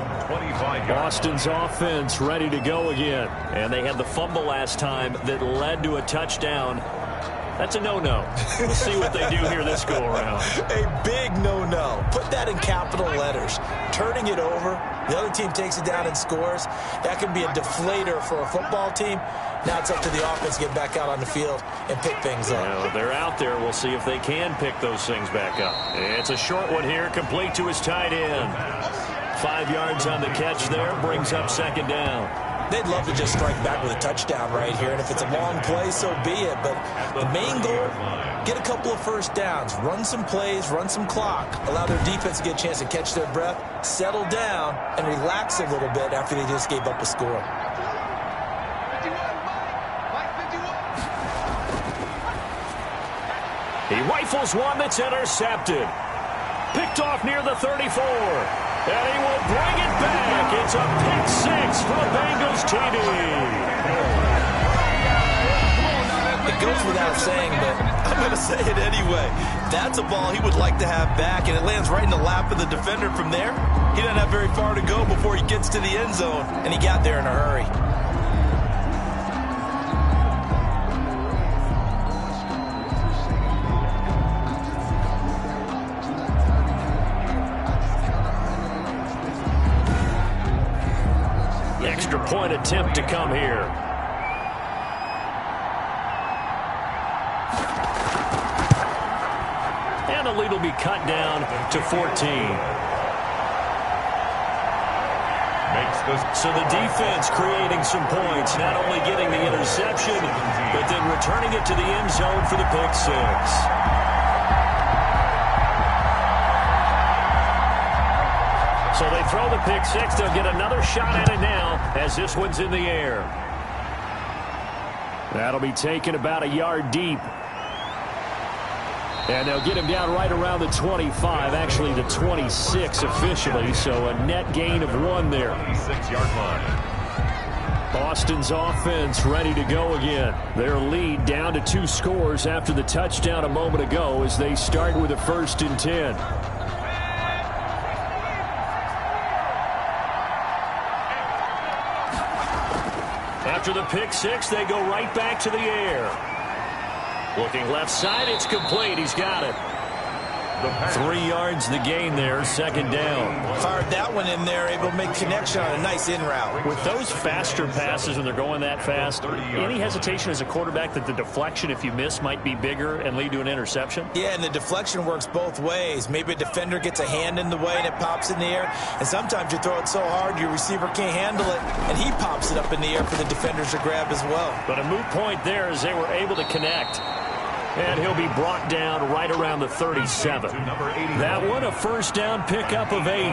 Boston's offense ready to go again. And they had the fumble last time that led to a touchdown. That's a no-no. We'll see what they do here this go-around. A big no-no. Put that in capital letters. Turning it over, the other team takes it down and scores. That can be a deflator for a football team. Now it's up to the offense to get back out on the field and pick things up. Well, they're out there. We'll see if they can pick those things back up. It's a short one here, complete to his tight end. 5 yards on the catch there, brings up 2nd down. They'd love to just strike back with a touchdown right here, and if it's a long play, so be it. But the main goal, get a couple of first downs, run some plays, run some clock, allow their defense to get a chance to catch their breath, settle down, and relax a little bit after they just gave up a score. He rifles one that's intercepted. Picked off near the 34. And he will bring it back. It's a pick 6 for a Bengals TD. The goes without saying, but I'm going to say it anyway. That's a ball he would like to have back, and it lands right in the lap of the defender from there. He doesn't have very far to go before he gets to the end zone, and he got there in a hurry. Extra point attempt to come here. And the lead will be cut down to 14. So the defense creating some points, not only getting the interception, but then returning it to the end zone for the pick six. So they throw the pick six. They'll get another shot at it now as this one's in the air. That'll be taken about a yard deep. And they'll get him down right around the 25, actually the 26 officially, so a net gain of 1 there. 26-yard line. Boston's offense ready to go again. Their lead down to 2 scores after the touchdown a moment ago as they start with a 1st and 10. After the pick six, they go right back to the air. Looking left side, it's complete. He's got it. 3 yards the gain there, 2nd down. Fired that one in there, able to make connection on a nice in route. With those faster passes when they're going that fast, any hesitation as a quarterback that the deflection, if you miss, might be bigger and lead to an interception? Yeah, and the deflection works both ways. Maybe a defender gets a hand in the way and it pops in the air. And sometimes you throw it so hard your receiver can't handle it, and he pops it up in the air for the defenders to grab as well. But a moot point there as they were able to connect. And he'll be brought down right around the 37. That one, a 1st down pickup of 8.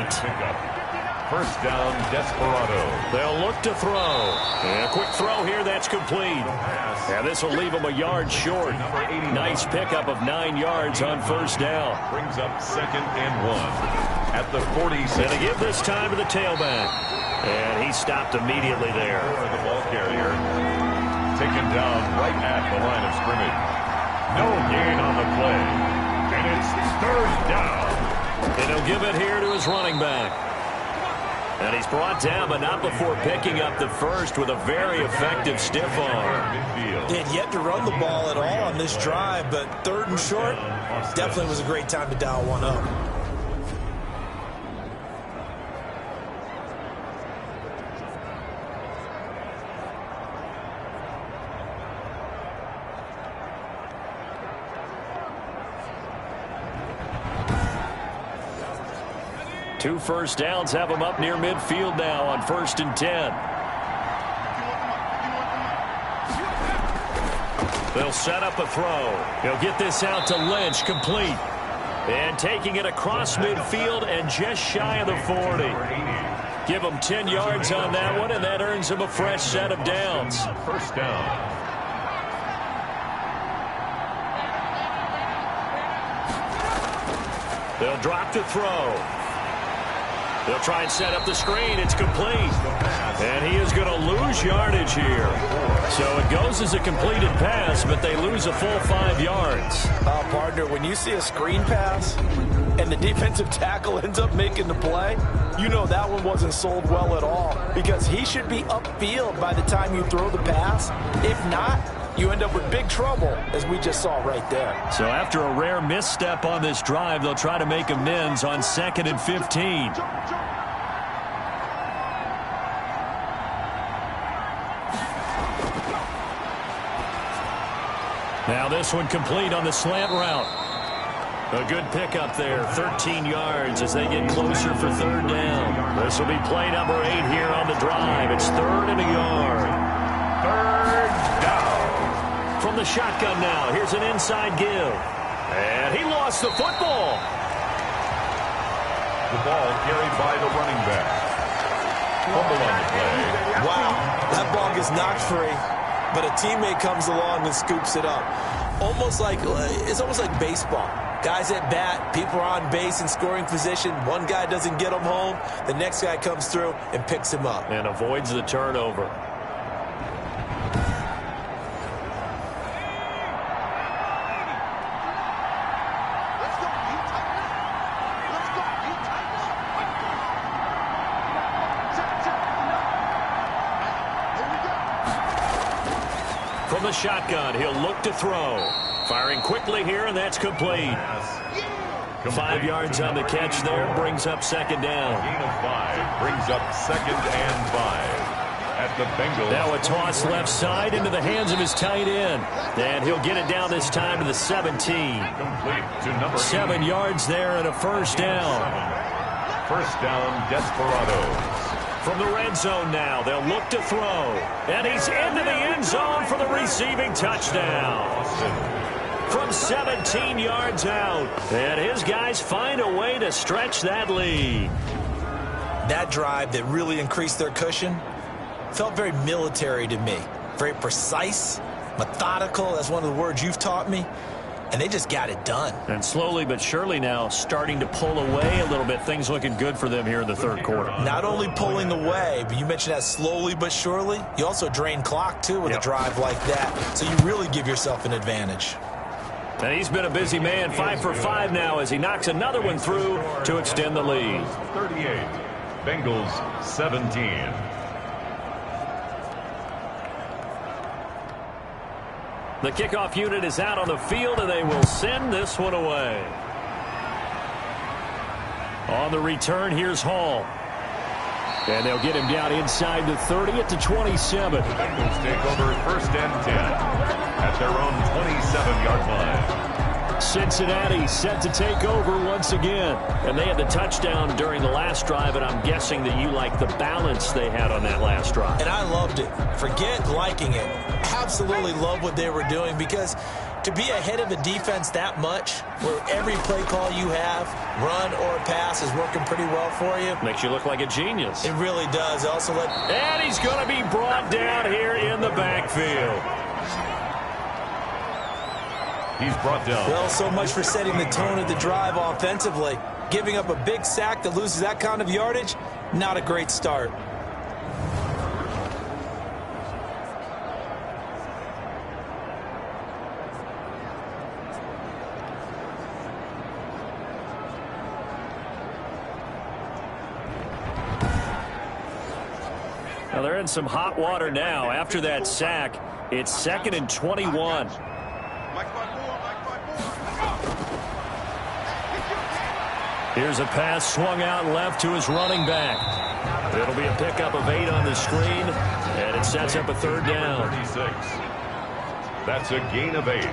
1st down, Desperados. They'll look to throw. And a quick throw here, that's complete. And this will leave them a yard short. Nice pickup of 9 yards on 1st down. Brings up 2nd and 1 at the 46. And they give this time to the tailback. And he stopped immediately there. The ball carrier taken down right at the line of scrimmage. No gain on the play. And it's 3rd down. And he'll give it here to his running back. And he's brought down, but not before picking up the 1st with a very effective stiff arm. They had yet to run the ball at all on this drive, but 3rd and short definitely was a great time to dial one up. Two 1st downs have him up near midfield now on 1st and 10. They'll set up a throw. He'll get this out to Lynch, complete. And taking it across midfield and just shy of the 40. Give him 10 yards on that one, and that earns him a fresh set of downs. 1st down. They'll drop to throw. They'll try and set up the screen. It's complete. And he is going to lose yardage here. So it goes as a completed pass, but they lose a full 5 yards. Partner, when you see a screen pass and the defensive tackle ends up making the play, you know that one wasn't sold well at all, because he should be upfield by the time you throw the pass. If not, you end up with big trouble, as we just saw right there. So after a rare misstep on this drive, they'll try to make amends on 2nd and 15. Now this one complete on the slant route. A good pickup there, 13 yards as they get closer for 3rd down. This will be play number 8 here on the drive. It's 3rd and a yard. 3rd down. From the shotgun now, here's an inside give. And he lost the football. The ball carried by the running back. Fumble on the play. Wow, that ball gets knocked free, but a teammate comes along and scoops it up. It's almost like baseball. Guys at bat, people are on base in scoring position. One guy doesn't get him home. The next guy comes through and picks him up. And avoids the turnover. From the shotgun, he'll look to throw. Firing quickly here, and that's complete. 5 yards on the catch there, brings up second down. Gain of 5 brings up 2nd and 5 at the Bengals. Now a toss left side into the hands of his tight end. And he'll get it down this time to the 17. Complete to number 7 yards there and a first down. First down, Desperados. From the red zone now, they'll look to throw. And he's into the end zone for the receiving touchdown. From 17 yards out. And his guys find a way to stretch that lead. That drive that really increased their cushion felt very military to me. Very precise, methodical. That's one of the words you've taught me. And they just got it done. And slowly but surely now starting to pull away a little bit. Things looking good for them here in the third quarter. Not only pulling away, but you mentioned that slowly but surely. You also drain clock, too, with a drive like that. So you really give yourself an advantage. And he's been a busy man, 5 for 5 now as he knocks another one through to extend the lead. 38, Bengals 17. The kickoff unit is out on the field, and they will send this one away. On the return, here's Hall. And they'll get him down inside the 30 at the 27. Bengals take over 1st and 10 at their own 27-yard line. Cincinnati set to take over once again. And they had the touchdown during the last drive, and I'm guessing that you like the balance they had on that last drive. And I loved it. Forget liking it. Absolutely love what they were doing, because to be ahead of a defense that much, where every play call you have, run or pass, is working pretty well for you. Makes you look like a genius. It really does. Also, and he's going to be brought down here in the backfield. He's brought down. Well, so much for setting the tone of the drive offensively. Giving up a big sack that loses that kind of yardage, not a great start. Now they're in some hot water now. After that sack, it's 2nd and 21. Here's a pass swung out left to his running back. It'll be a pickup of 8 on the screen, and it sets up a 3rd down. 36. That's a gain of 8.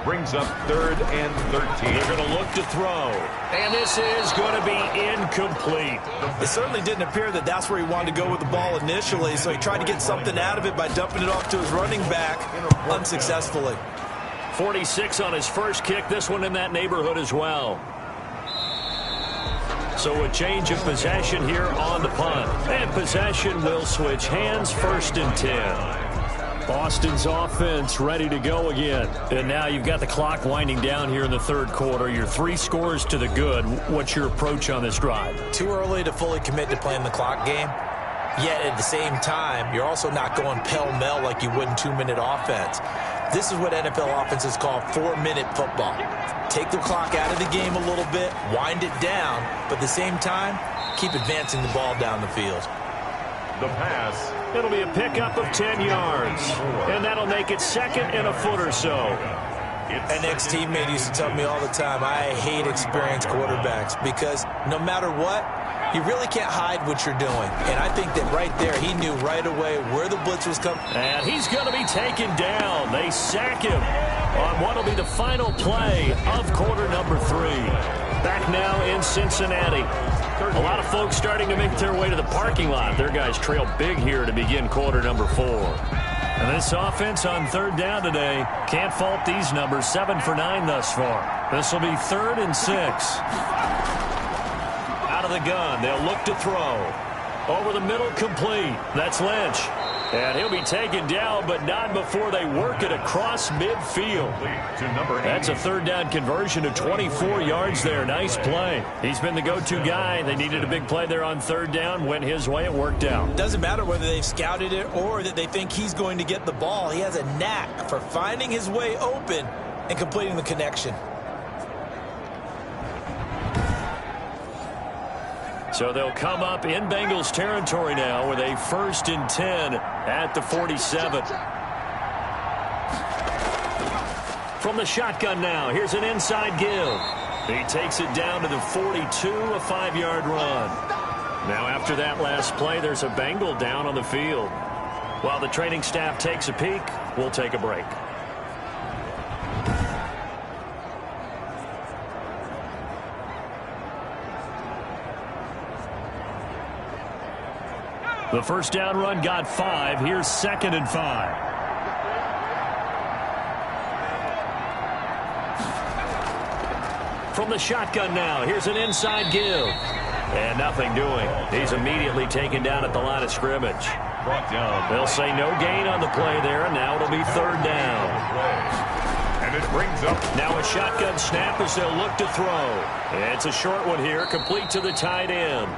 Brings up 3rd and 13. They're going to look to throw, and this is going to be incomplete. It certainly didn't appear that that's where he wanted to go with the ball initially, so he tried to get something out of it by dumping it off to his running back unsuccessfully. 46 on his first kick, this one in that neighborhood as well. So a change of possession here on the punt. And possession will switch hands, 1st and 10. Boston's offense ready to go again. And now you've got the clock winding down here in the third quarter. You're 3 scores to the good. What's your approach on this drive? Too early to fully commit to playing the clock game. Yet at the same time, you're also not going pell-mell like you would in 2-minute offense. This is what NFL offenses call 4-minute football. Take the clock out of the game a little bit, wind it down, but at the same time, keep advancing the ball down the field. The pass. It'll be a pickup of 10 yards, and that'll make it 2nd and a foot or so. An ex-teammate used to tell me all the time, I hate experienced quarterbacks because no matter what, you really can't hide what you're doing. And I think that right there, he knew right away where the blitz was coming. And he's going to be taken down. They sack him on what will be the final play of quarter number 3. Back now in Cincinnati. A lot of folks starting to make their way to the parking lot. Their guys trail big here to begin quarter number 4. And this offense on 3rd down today, can't fault these numbers. 7 for 9 thus far. This will be 3rd and 6. Out of the gun, they'll look to throw. Over the middle, complete. That's Lynch. And he'll be taken down, but not before they work it across midfield. That's a 3rd down conversion of 24 yards there. Nice play. He's been the go-to guy. They needed a big play there on 3rd down. Went his way. It worked out. Doesn't matter whether they've scouted it or that they think he's going to get the ball. He has a knack for finding his way open and completing the connection. So they'll come up in Bengals territory now with a 1st and 10 at the 47. From the shotgun now, here's an inside give. He takes it down to the 42, a 5-yard run. Now after that last play, there's a Bengal down on the field. While the training staff takes a peek, we'll take a break. The first down run got 5. Here's 2nd and 5. From the shotgun now, here's an inside give. And nothing doing. He's immediately taken down at the line of scrimmage. They'll say no gain on the play there, and now it'll be 3rd down. And it brings up. Now a shotgun snap as they'll look to throw. It's a short one here, complete to the tight end.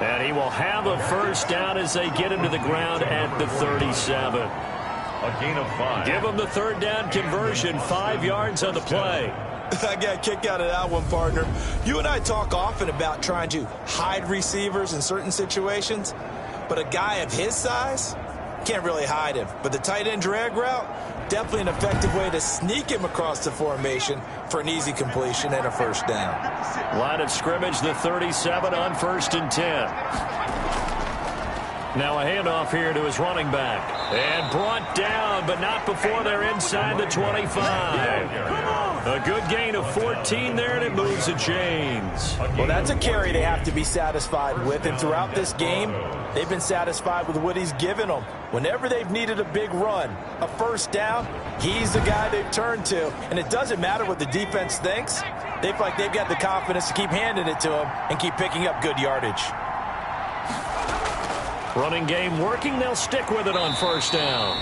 And he will have a first down as they get him to the ground at the 37. A gain of 5. Give him the 3rd down conversion, 5 yards on the play. I got a kick out of that one, partner. You and I talk often about trying to hide receivers in certain situations, but a guy of his size can't really hide him. But the tight end drag route, definitely an effective way to sneak him across the formation for an easy completion and a first down. Line of scrimmage, the 37 on 1st and 10. Now a handoff here to his running back. And brought down, but not before they're inside the 25. A good gain of 14 there, and it moves the chains. Well, that's a carry they have to be satisfied with, and throughout this game, they've been satisfied with what he's given them. Whenever they've needed a big run, a first down, he's the guy they've turned to. And it doesn't matter what the defense thinks. They feel like they've got the confidence to keep handing it to him and keep picking up good yardage. Running game working. They'll stick with it on first down.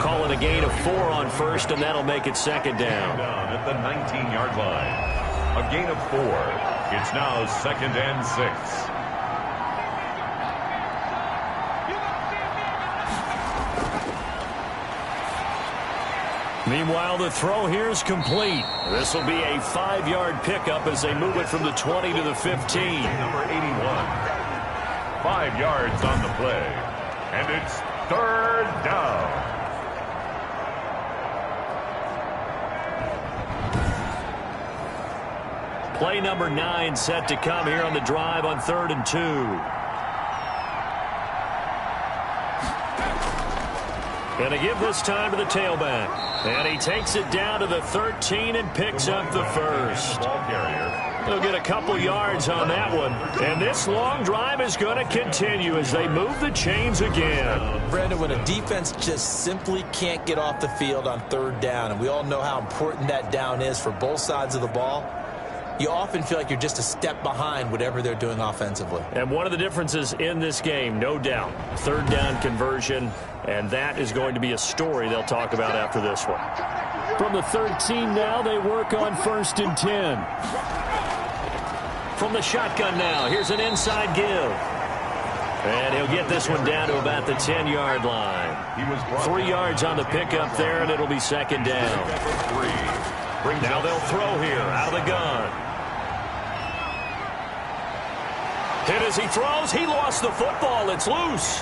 Call it a gain of 4 on 1st, and that'll make it 2nd down. At the 19-yard line. A gain of 4. It's now 2nd and 6. Meanwhile, the throw here is complete. This will be a 5-yard pickup as they move it from the 20 to the 15. Number 81. 5 yards on the play. And it's 3rd down. Play number 9 set to come here on the drive on 3rd and 2. And a give this time to the tailback. And he takes it down to the 13 and picks up the first. Ball carrier. He'll get a couple yards on that one. And this long drive is going to continue as they move the chains again. Brandon, when a defense just simply can't get off the field on 3rd down, and we all know how important that down is for both sides of the ball, you often feel like you're just a step behind whatever they're doing offensively. And one of the differences in this game, no doubt, 3rd down conversion, and that is going to be a story they'll talk about after this one. From the 13 now, they work on 1st and 10. From the shotgun now, here's an inside give. And he'll get this one down to about the 10-yard line. 3 yards on the pickup there, and it'll be 2nd down. Now they'll throw here out of the gun. Hit as he throws. He lost the football. It's loose.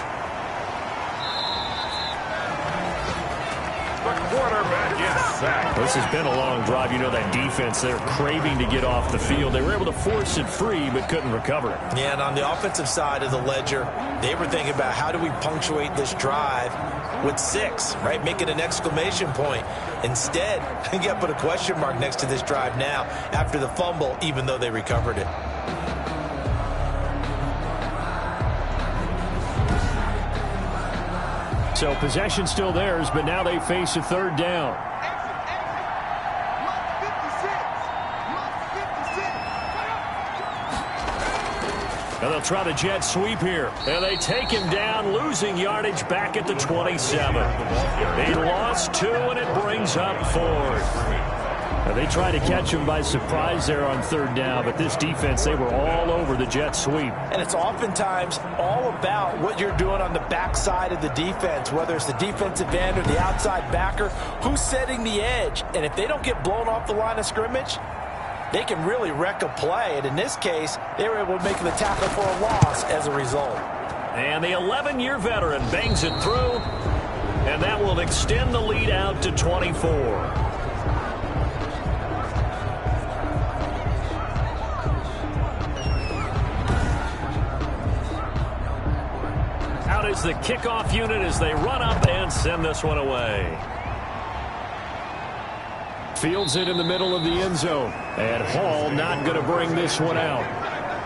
The quarterback is sacked. This has been a long drive. You know that defense, they're craving to get off the field. They were able to force it free but couldn't recover it. Yeah, and on the offensive side of the ledger, they were thinking about how do we punctuate this drive with 6, right? Make it an exclamation point. Instead, you got to put a question mark next to this drive now after the fumble, even though they recovered it. So possession still theirs, but now they face a 3rd down. And they'll try the jet sweep here. And they take him down, losing yardage back at the 27. He lost 2, and it brings up 4th. Now they try to catch him by surprise there on 3rd down, but this defense, they were all over the jet sweep. And it's oftentimes all about what you're doing on the backside of the defense, whether it's the defensive end or the outside backer, who's setting the edge. And if they don't get blown off the line of scrimmage, they can really wreck a play. And in this case, they were able to make the tackle for a loss as a result. And the 11-year veteran bangs it through. And that will extend the lead out to 24. Out is the kickoff unit as they run up and send this one away. Fields it in the middle of the end zone. And Hall not going to bring this one out.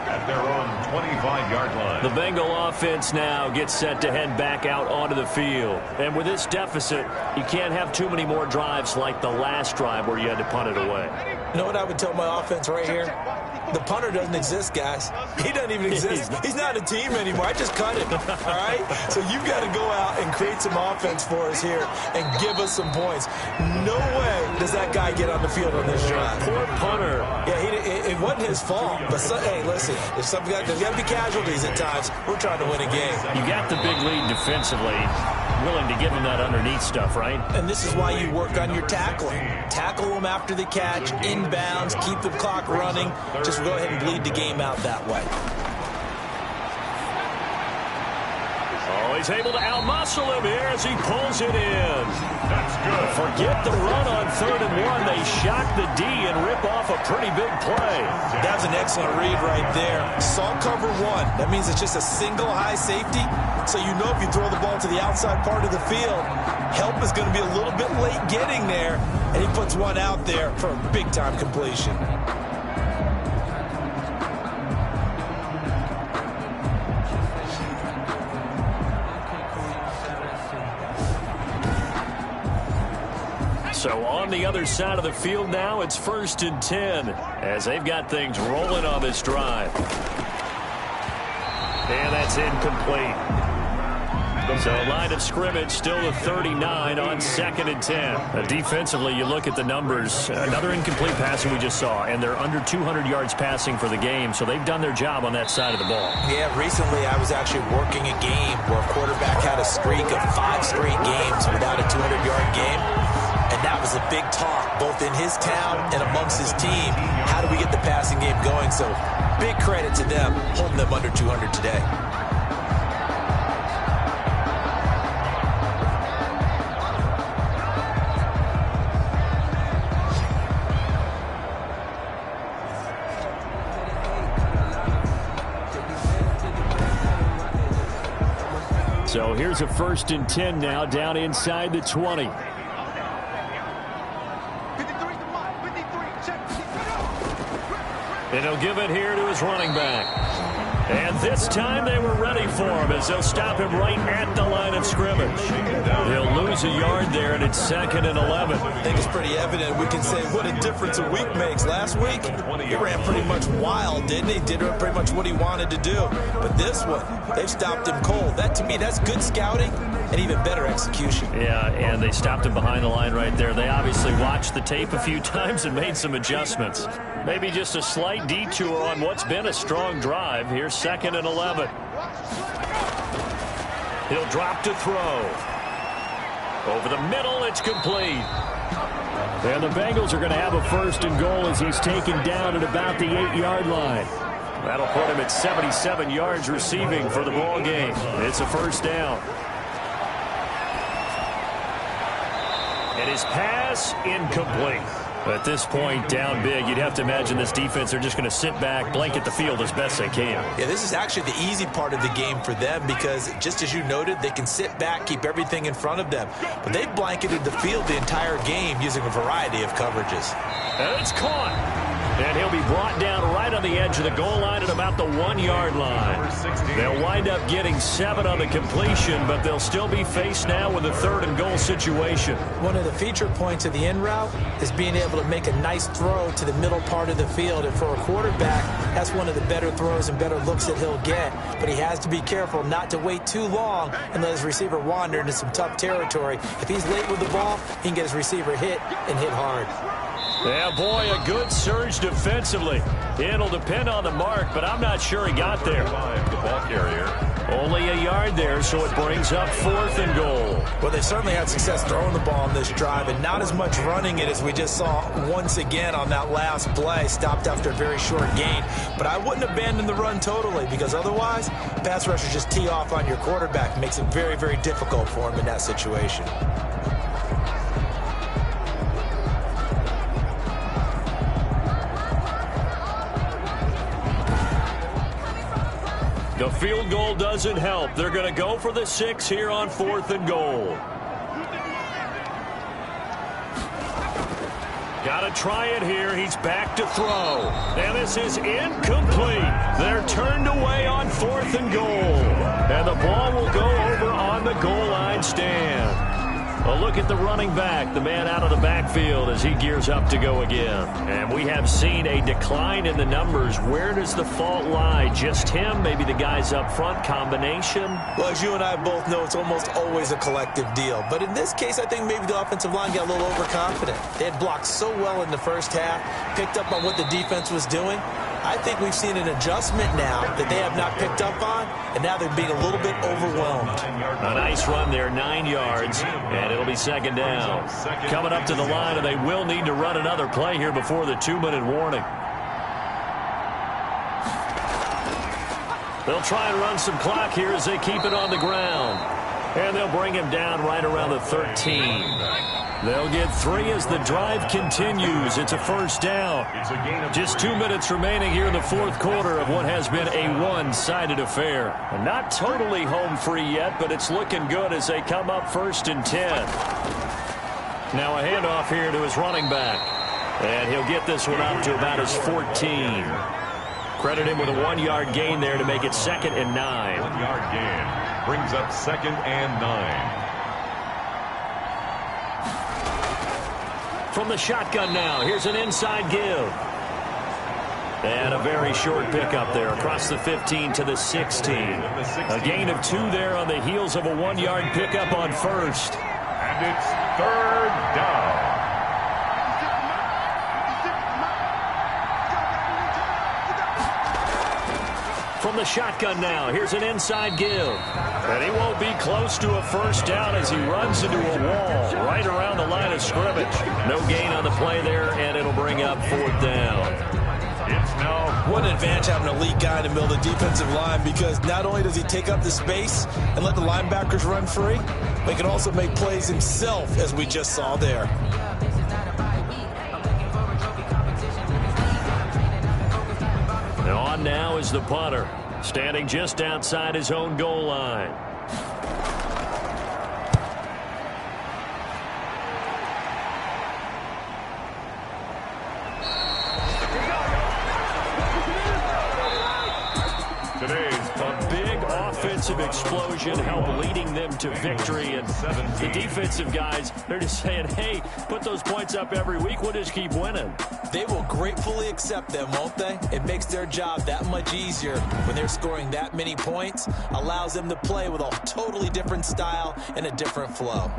At their own 25-yard line. The Bengal offense now gets set to head back out onto the field. And with this deficit, you can't have too many more drives like the last drive where you had to punt it away. You know what I would tell my offense right here? The punter doesn't exist, guys. He doesn't even exist. He's not a team anymore. I just cut him, all right? So you've got to go out and create some offense for us here and give us some points. No way does that guy get on the field on this drive. Poor punter. Yeah, it wasn't his fault. But, hey, listen, if there's got to be casualties at times. We're trying to win a game. You got the big lead defensively. Willing to give him that underneath stuff, right? And this is why you work on your tackling. Tackle them after the catch, inbounds, keep the clock running. Just go ahead and bleed the game out that way. Oh, he's able to outmuscle him here as he pulls it in. That's good. Forget the run on 3rd and 1. They shock the D and rip off a pretty big play. That was an excellent read right there. Saw cover 1. That means it's just a single high safety. So you know if you throw the ball to the outside part of the field, help is going to be a little bit late getting there. And he puts one out there for a big-time completion. So on the other side of the field now, it's 1st and 10 as they've got things rolling on this drive. And that's incomplete. So line of scrimmage still a 39 on 2nd and 10. Defensively, you look at the numbers. Another incomplete passing we just saw, and they're under 200 yards passing for the game, so they've done their job on that side of the ball. Yeah, recently I was actually working a game where a quarterback had a streak of 5 straight games without a 200-yard game. And that was a big talk, both in his town and amongst his team. How do we get the passing game going? So big credit to them, holding them under 200 today. So here's a 1st and 10 now, down inside the 20. And he'll give it here to his running back. And this time they were ready for him as they'll stop him right at the line of scrimmage. He'll lose a yard there, and it's 2nd and 11. I think it's pretty evident. We can say what a difference a week makes. Last week, he ran pretty much wild, didn't he? Did pretty much what he wanted to do. But this one, they've stopped him cold. That, to me, that's good scouting and even better execution. Yeah, and they stopped him behind the line right there. They obviously watched the tape a few times and made some adjustments. Maybe just a slight detour on what's been a strong drive. Here's 2nd and 11. He'll drop to throw. Over the middle, it's complete. And the Bengals are going to have a 1st and goal as he's taken down at about the 8-yard line. That'll put him at 77 yards receiving for the ball game. It's a 1st down. And his pass incomplete. At this point, down big, you'd have to imagine this defense are just going to sit back, blanket the field as best they can. Yeah, this is actually the easy part of the game for them because, just as you noted, they can sit back, keep everything in front of them. But they've blanketed the field the entire game using a variety of coverages. And it's caught. And he'll be brought down right on the edge of the goal line at about the 1-yard line. They'll wind up getting 7 on the completion, but they'll still be faced now with a 3rd and goal situation. One of the feature points of the in route is being able to make a nice throw to the middle part of the field. And for a quarterback, that's one of the better throws and better looks that he'll get. But he has to be careful not to wait too long and let his receiver wander into some tough territory. If he's late with the ball, he can get his receiver hit and hit hard. Yeah, boy, a good surge defensively. It'll depend on the mark, but I'm not sure he got there. The ball carrier. Only a yard there, so it brings up 4th and goal. Well, they certainly had success throwing the ball on this drive, and not as much running it as we just saw once again on that last play. Stopped after a very short gain. But I wouldn't abandon the run totally, because otherwise, pass rushers just tee off on your quarterback. Makes it very, very difficult for him in that situation. The field goal doesn't help. They're going to go for the 6 here on 4th and goal. Got to try it here. He's back to throw. And this is incomplete. They're turned away on 4th and goal. And the ball will go over on the goal line stand. A look at the running back, the man out of the backfield as he gears up to go again. And we have seen a decline in the numbers. Where does the fault lie? Just him? Maybe the guys up front? Combination? Well, as you and I both know, it's almost always a collective deal. But in this case, I think maybe the offensive line got a little overconfident. They had blocked so well in the first half, picked up on what the defense was doing. I think we've seen an adjustment now that they have not picked up on, and now they're being a little bit overwhelmed. A nice run there, 9 yards, and it'll be 2nd down. Coming up to the line, and they will need to run another play here before the 2-minute warning. They'll try and run some clock here as they keep it on the ground. And they'll bring him down right around the 13. They'll get 3 as the drive continues. It's a 1st down. Just 2 minutes remaining here in the 4th quarter of what has been a one-sided affair. Not totally home free yet, but it's looking good as they come up 1st and 10. Now a handoff here to his running back. And he'll get this one up to about his 14. Credit him with a 1-yard gain there to make it 2nd and 9. 1-yard gain brings up 2nd and 9. From the shotgun now, here's an inside give. And a very short pickup there across the 15 to the 16. A gain of 2 there on the heels of a 1-yard pickup on 1st. And it's 3rd down. From the shotgun now, here's an inside give. And he won't be close to a 1st down as he runs into a wall right around the line of scrimmage. No gain on the play there, and it'll bring up 4th down. It's now. What an advantage having an elite guy in the middle of the defensive line, because not only does he take up the space and let the linebackers run free, but he can also make plays himself, as we just saw there. And on now is the punter, standing just outside his own goal line. A big offensive explosion helped leading them to victory. And the defensive guys, they're just saying, hey, put those points up every week. We'll just keep winning. They will gratefully accept them, won't they? It makes their job that much easier when they're scoring that many points. Allows them to play with a totally different style and a different flow.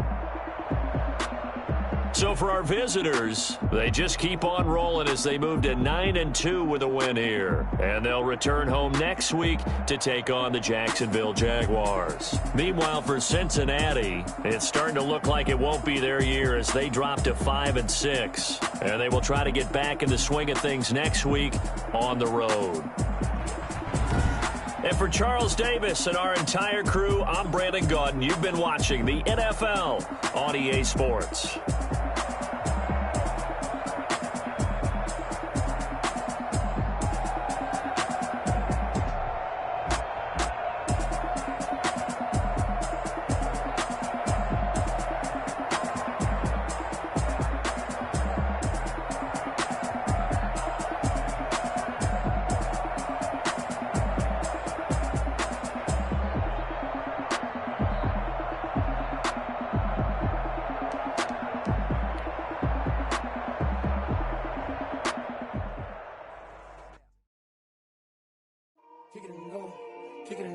So for our visitors, they just keep on rolling as they move to 9-2 with a win here. And they'll return home next week to take on the Jacksonville Jaguars. Meanwhile, for Cincinnati, it's starting to look like it won't be their year as they drop to 5-6. And they will try to get back in the swing of things next week on the road. And for Charles Davis and our entire crew, I'm Brandon Gaudin. You've been watching the NFL on EA Sports.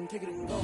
Kick it and go.